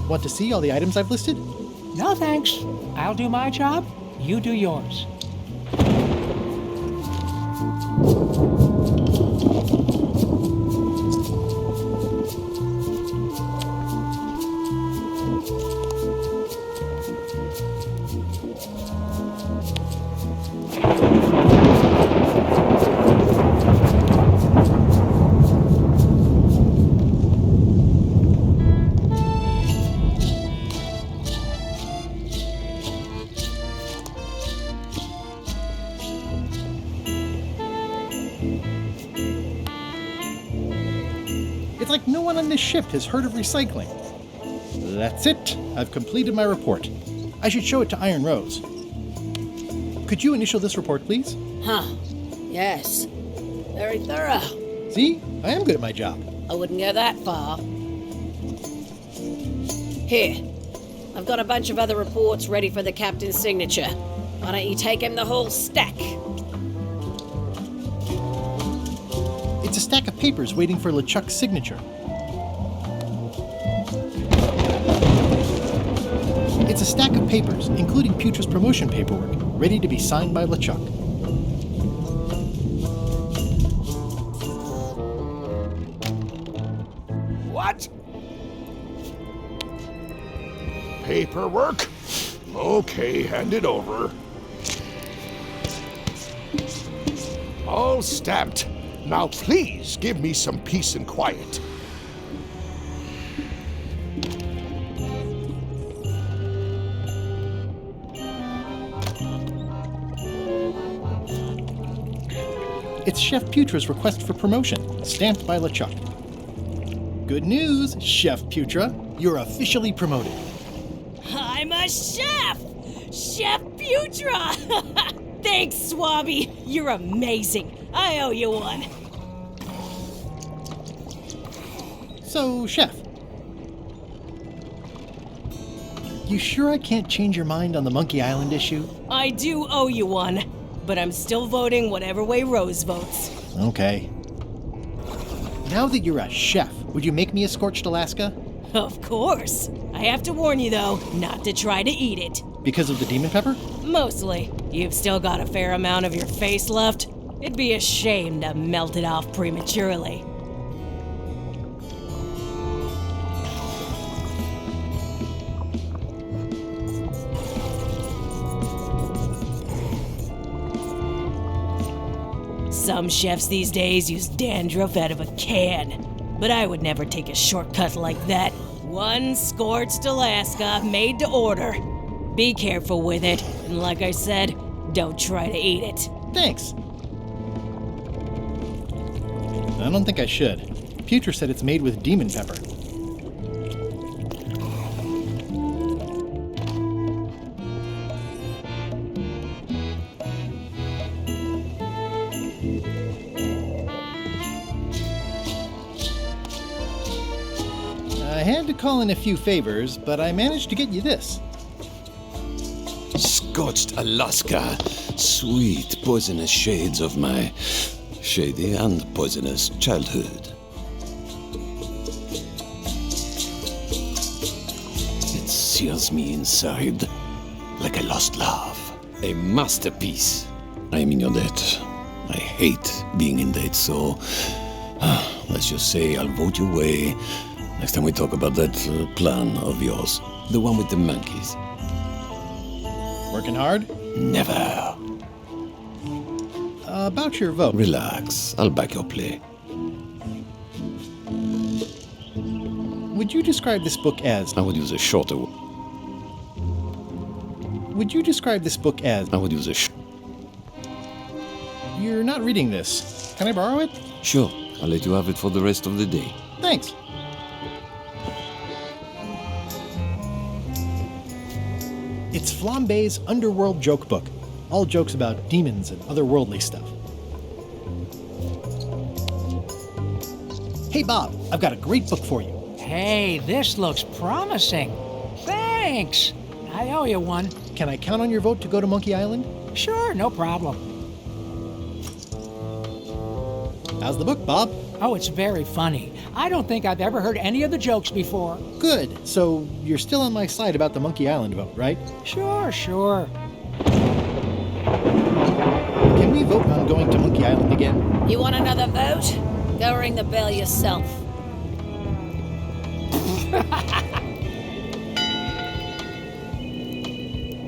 Want to see all the items I've listed? No thanks. I'll do my job, you do yours. It's like no one on this ship has heard of recycling. That's it. I've completed my report. I should show it to Iron Rose. Could you initial this report, please? Huh. Yes. Very thorough. See? I am good at my job. I wouldn't go that far. Here. I've got a bunch of other reports ready for the captain's signature. Why don't you take him the whole stack? It's a stack of papers waiting for LeChuck's signature. It's a stack of papers, including Putra's promotion paperwork, ready to be signed by LeChuck. What? Paperwork? Okay, hand it over. All stamped. Now please give me some peace and quiet. It's Chef Putra's request for promotion, stamped by LeChuck. Good news, Chef Putra. You're officially promoted. I'm a chef! Chef Putra! Thanks, Swabby. You're amazing. I owe you one. So, Chef, you sure I can't change your mind on the Monkey Island issue? I do owe you one, but I'm still voting whatever way Rose votes. Okay. Now that you're a chef, would you make me a scorched Alaska? Of course. I have to warn you, though, not to try to eat it. Because of the demon pepper? Mostly. You've still got a fair amount of your face left. It'd be a shame to melt it off prematurely. Some chefs these days use dandruff out of a can, but I would never take a shortcut like that. One scorched Alaska, made to order. Be careful with it, and like I said, don't try to eat it. Thanks. I don't think I should. Putra said it's made with demon pepper. I had to call in a few favors, but I managed to get you this. Scorched Alaska, sweet poisonous shades of my shady and poisonous childhood. It sears me inside like a lost love. A masterpiece. I am in your debt. I hate being in debt, so let's just say I'll vote your way next time we talk about that plan of yours. The one with the monkeys. Working hard? Never. About your vote. Relax. I'll back your play. Would you describe this book as... I would use a shorter word. Would you describe this book as... I would use a You're not reading this. Can I borrow it? Sure. I'll let you have it for the rest of the day. Thanks. It's Flambe's Underworld Joke Book. All jokes about demons and otherworldly stuff. Hey, Bob, I've got a great book for you. Hey, this looks promising. Thanks. I owe you one. Can I count on your vote to go to Monkey Island? Sure, no problem. How's the book, Bob? Oh, it's very funny. I don't think I've ever heard any of the jokes before. Good. So you're still on my side about the Monkey Island vote, right? Sure. Can we vote on going to Monkey Island again? You want another vote? Go ring the bell yourself.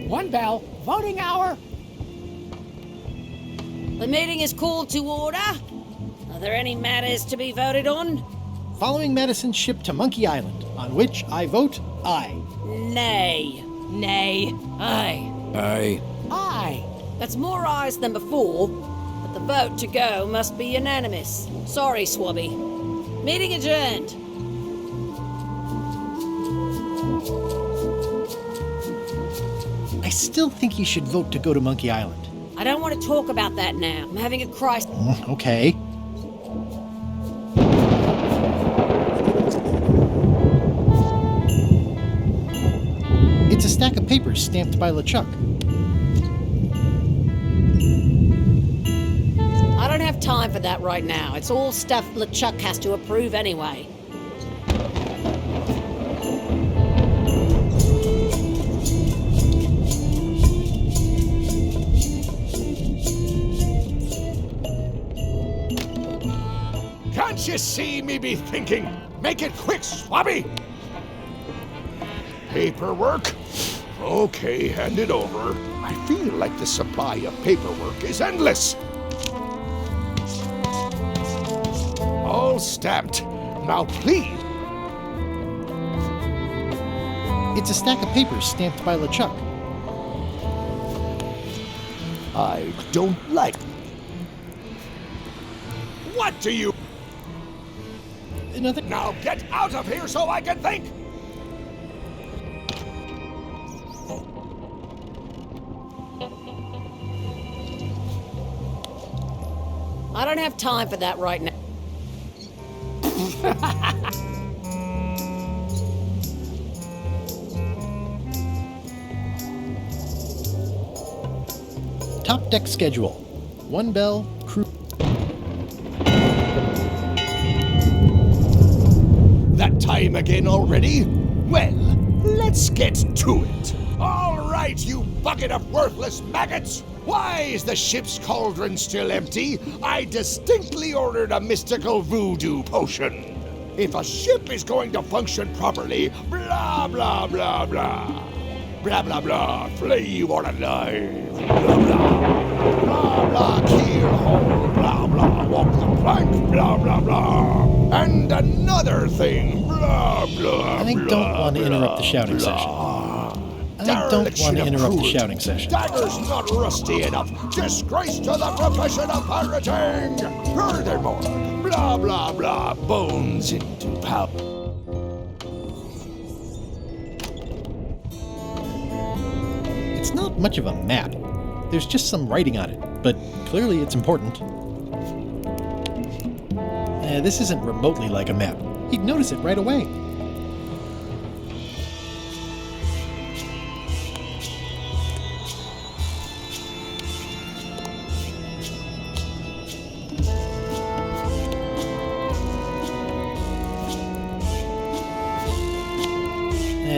One bell. Voting hour. The meeting is called to order. Are there any matters to be voted on? Following Madison's ship to Monkey Island, on which I vote aye. Nay. Nay. Aye. Aye. Aye. That's more ayes than before, but the vote to go must be unanimous. Sorry, Swabby. Meeting adjourned. I still think you should vote to go to Monkey Island. I don't want to talk about that now. I'm having a crisis. Okay. It's a stack of papers stamped by LeChuck. I don't have time for that right now. It's all stuff LeChuck has to approve anyway. Can't you see me be thinking? Make it quick, Swabby! Paperwork? Okay, hand it over. I feel like the supply of paperwork is endless. all stamped. Now please. It's a stack of papers stamped by LeChuck. I don't like. What do you? Nothing. Now get out of here so I can think! I don't have time for that right now. Top deck schedule. 1 bell, crew. That time again already? Well, let's get to it. All right, you bucket of worthless maggots! Why is the ship's cauldron still empty? I distinctly ordered a mystical voodoo potion. If a ship is going to function properly, blah, blah, blah, blah. Blah, blah, blah, flay you all alive. Blah, blah. Blah, blah, keel-hole. Blah, blah, walk the plank. Blah, blah, blah. And another thing. Blah, blah, I don't want to interrupt the shouting session. I don't want to interrupt the shouting session. Dagger's not rusty enough. Disgrace to the profession of pirating. Furthermore, blah, blah, blah, bones into powder. It's not much of a map. There's just some writing on it, but clearly it's important. This isn't remotely like a map. He'd notice it right away.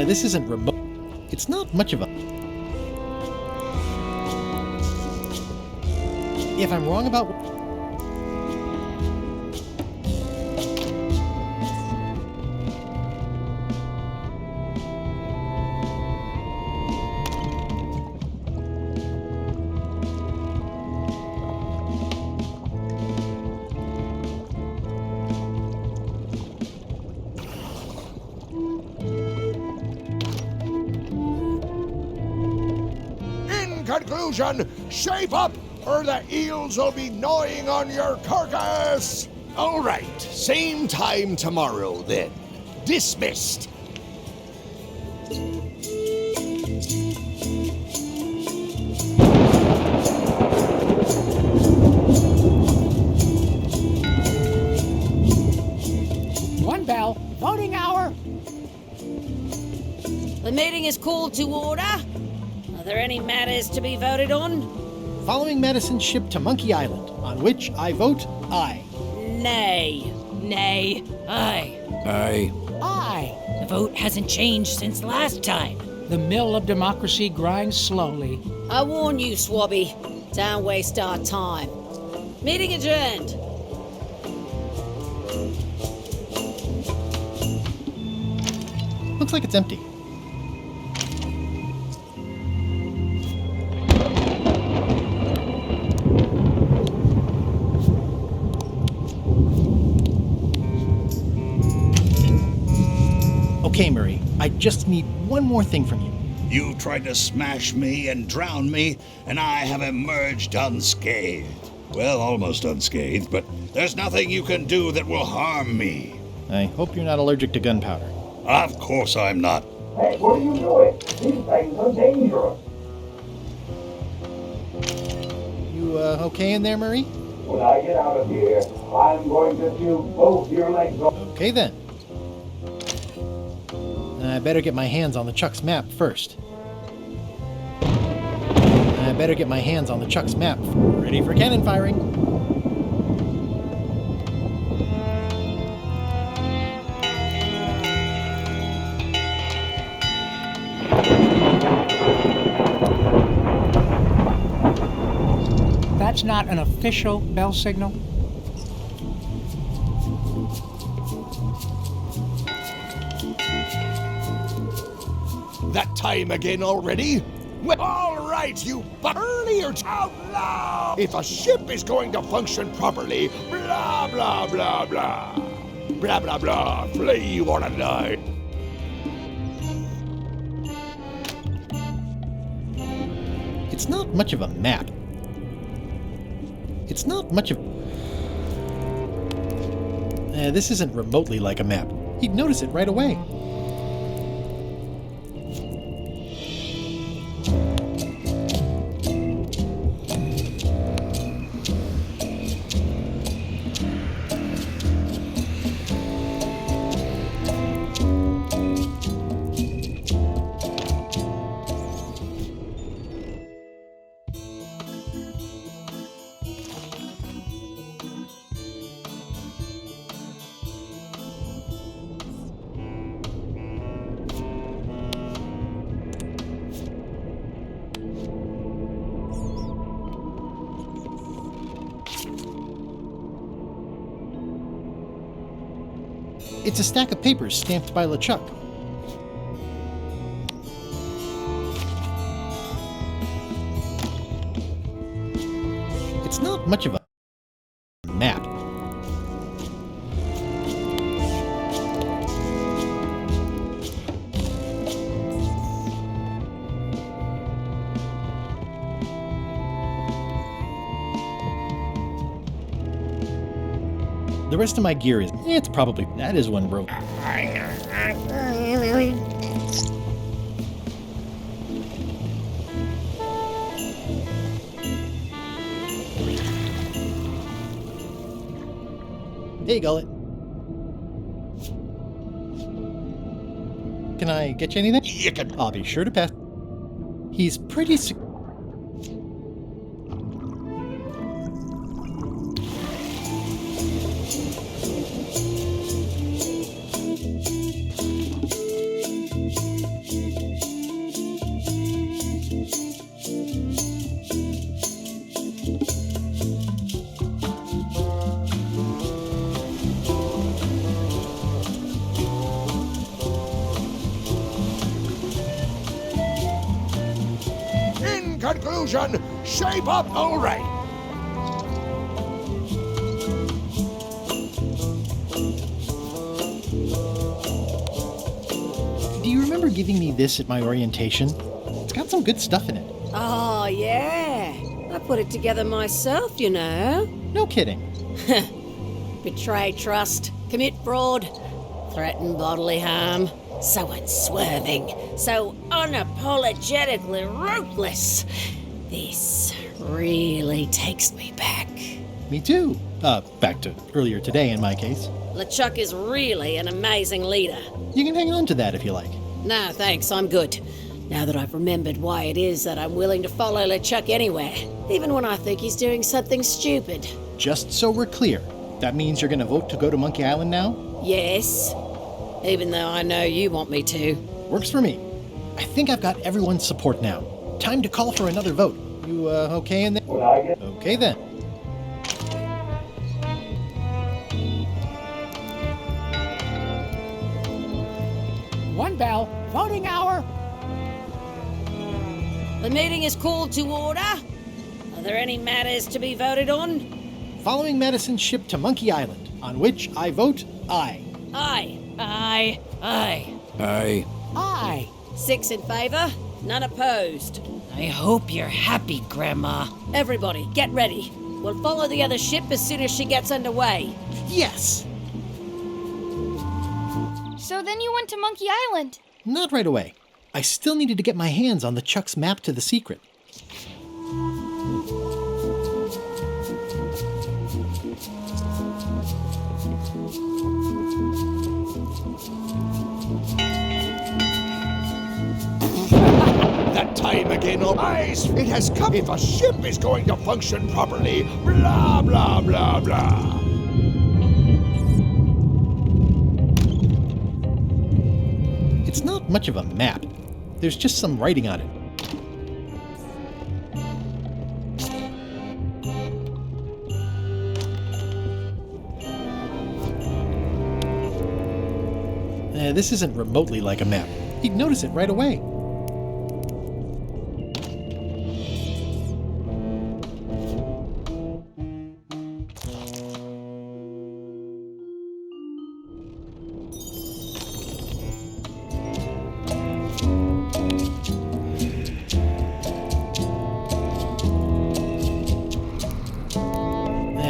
This isn't remote. It's not much of a... If I'm wrong about... Conclusion, shape up or the eels will be gnawing on your carcass. All right, same time tomorrow then. Dismissed. One bell, voting hour. The meeting is called to order. Are there any matters to be voted on? Following Madison's ship to Monkey Island, on which I vote aye. Nay. Nay. Aye. Aye. Aye. The vote hasn't changed since last time. The mill of democracy grinds slowly. I warn you, Swabby. Don't waste our time. Meeting adjourned. Looks like it's empty. Okay, Murray, I just need one more thing from you. You tried to smash me and drown me, and I have emerged unscathed. Well, almost unscathed, but there's nothing you can do that will harm me. I hope you're not allergic to gunpowder. Of course I'm not. Hey, what are you doing? These things are dangerous. You, okay in there, Murray? When I get out of here, I'm going to chew both your legs off. Okay then. I better get my hands on the Chuck's map first. Ready for cannon firing. That's not an official bell signal. That time again already? Well, all right, you earlier out loud. If a ship is going to function properly, blah, Blah, blah, blah, blah. Blah, blah, blah. Flee, you wanna die. It's not much of a map. It's not much of... this isn't remotely like a map. He'd notice it right away. It's a stack of papers stamped by LeChuck. It's not much of a map. The rest of my gear is... it's probably... that is one broke. Hey, Gullet. Can I get you anything? You can. I'll be sure to pass. He's pretty In conclusion, shape up all right. Do you remember giving me this at my orientation? It's got some good stuff in it. Oh, yeah. I put it together myself, you know. No kidding. Betray trust, commit fraud, threaten bodily harm. So unswerving, so unapologetically ruthless. This really takes me back. Me too. Back to earlier today in my case. LeChuck is really an amazing leader. You can hang on to that if you like. No, thanks, I'm good. Now that I've remembered why it is that I'm willing to follow LeChuck anywhere, even when I think he's doing something stupid. Just so we're clear, that means you're gonna vote to go to Monkey Island now? Yes, even though I know you want me to. Works for me. I think I've got everyone's support now. Time to call for another vote. You, okay in there? Would I get Okay then. One bell. Voting hour. The meeting is called to order. Are there any matters to be voted on? Following Madison's ship to Monkey Island, on which I vote aye. Aye. Aye. Aye. Aye. Aye. 6 in favor, none opposed. I hope you're happy, Grandma. Everybody, get ready. We'll follow the other ship as soon as she gets underway. Yes! So then you went to Monkey Island. Not right away. I still needed to get my hands on the Chuck's map to the secret. That time again, oh eyes! It has come. If a ship is going to function properly, blah, blah, blah, blah. It's not much of a map. There's just some writing on it. This isn't remotely like a map. He'd notice it right away.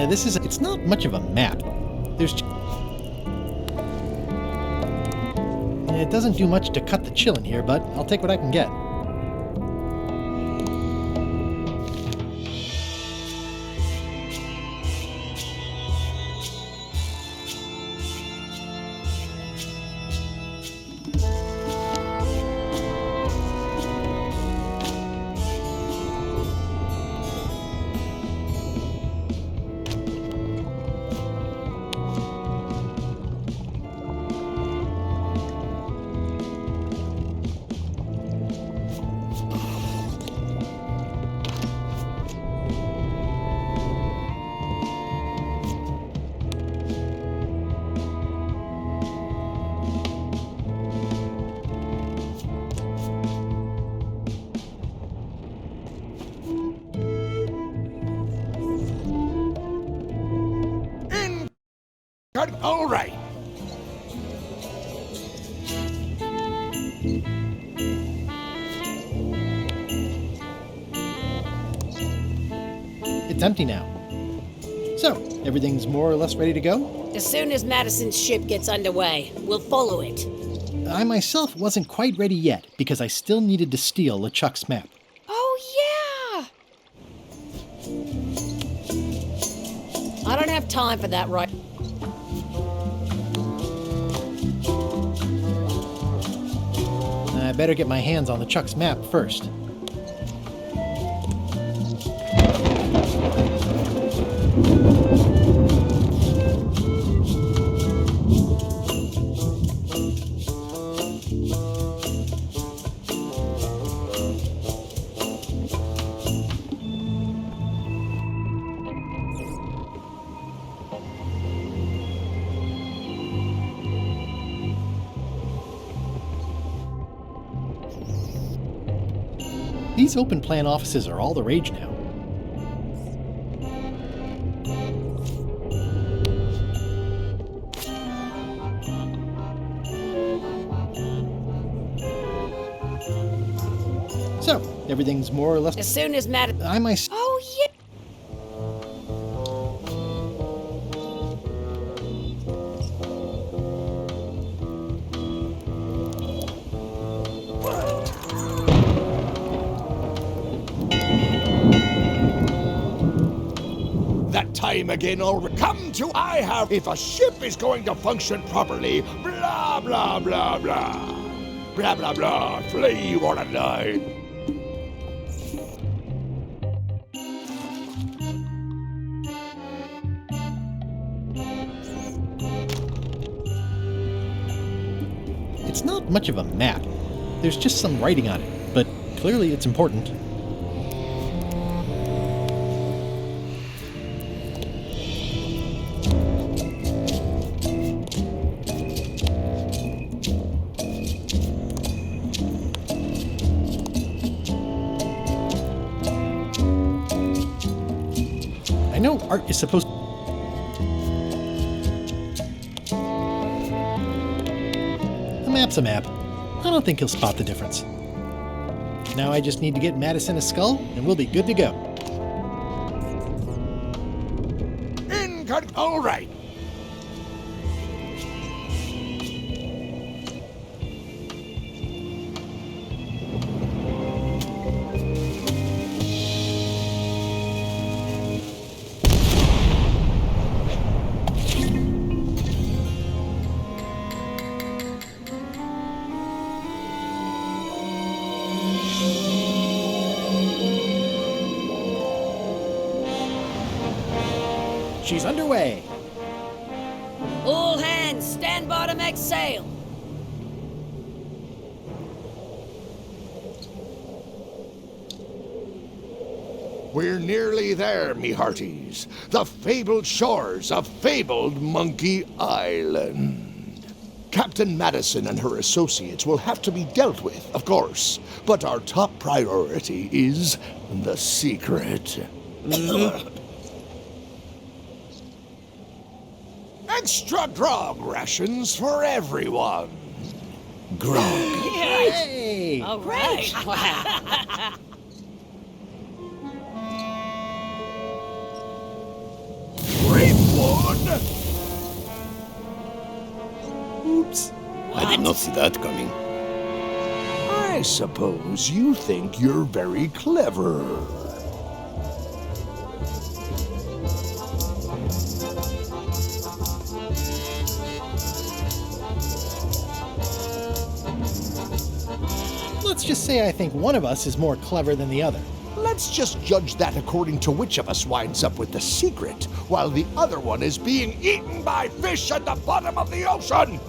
Yeah, it's not much of a map. It doesn't do much to cut the chill in here, but I'll take what I can get. All right. It's empty now. So, everything's more or less ready to go? As soon as Madison's ship gets underway, we'll follow it. I myself wasn't quite ready yet, because I still needed to steal LeChuck's map. Oh, yeah! I don't have time for that right. I better get my hands on LeChuck's map first. These open plan offices are all the rage now. So, everything's more or less... As soon as Oh, yeah! That time again already. Come to I have. If a ship is going to function properly, blah, blah, blah, blah. Blah, blah, blah. Flee, you wanna die. It's not much of a map. There's just some writing on it, but clearly it's important. I know art is supposed... A map's a map. I don't think he'll spot the difference. Now I just need to get Madison a skull, and we'll be good to go. All right. She's underway. All hands, stand by to make sail. We're nearly there, me hearties. The fabled shores of fabled Monkey Island. Captain Madison and her associates will have to be dealt with, of course. But our top priority is the secret. Extra grog rations for everyone. Grog. Hey! All right. Oops. I did not see that coming. I suppose you think you're very clever. Let's just say I think one of us is more clever than the other. Let's just judge that according to which of us winds up with the secret, while the other one is being eaten by fish at the bottom of the ocean.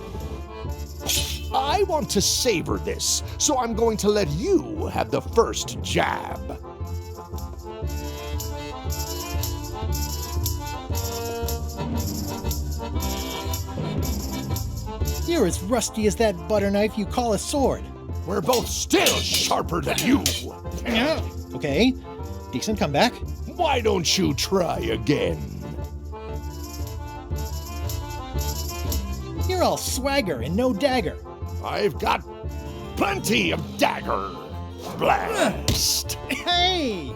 I want to savor this, so I'm going to let you have the first jab. You're as rusty as that butter knife you call a sword. We're both still sharper than you. Yeah. Okay, decent comeback. Why don't you try again? You're all swagger and no dagger. I've got plenty of dagger. Blast! Hey!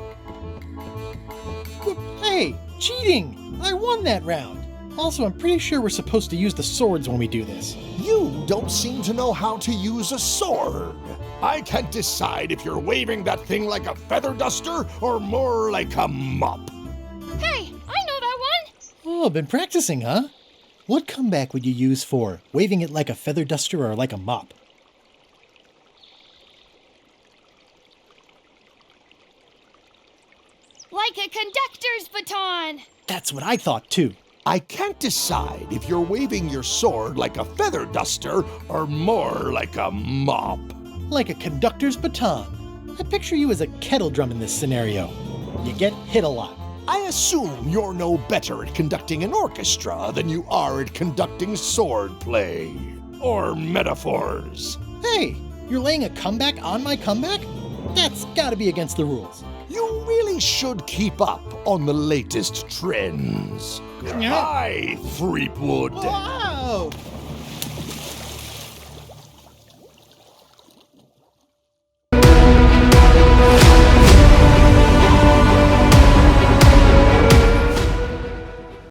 Hey, cheating! I won that round. Also, I'm pretty sure we're supposed to use the swords when we do this. You don't seem to know how to use a sword. I can't decide if you're waving that thing like a feather duster or more like a mop. Hey, I know that one! Oh, been practicing, huh? What comeback would you use for waving it like a feather duster or like a mop? Like a conductor's baton! That's what I thought too. I can't decide if you're waving your sword like a feather duster or more like a mop. Like a conductor's baton. I picture you as a kettle drum in this scenario. You get hit a lot. I assume you're no better at conducting an orchestra than you are at conducting sword play. Or metaphors. Hey, you're laying a comeback on my comeback? That's gotta be against the rules. You really should keep up on the latest trends. Yeah. Hi, Threepwood. Ah!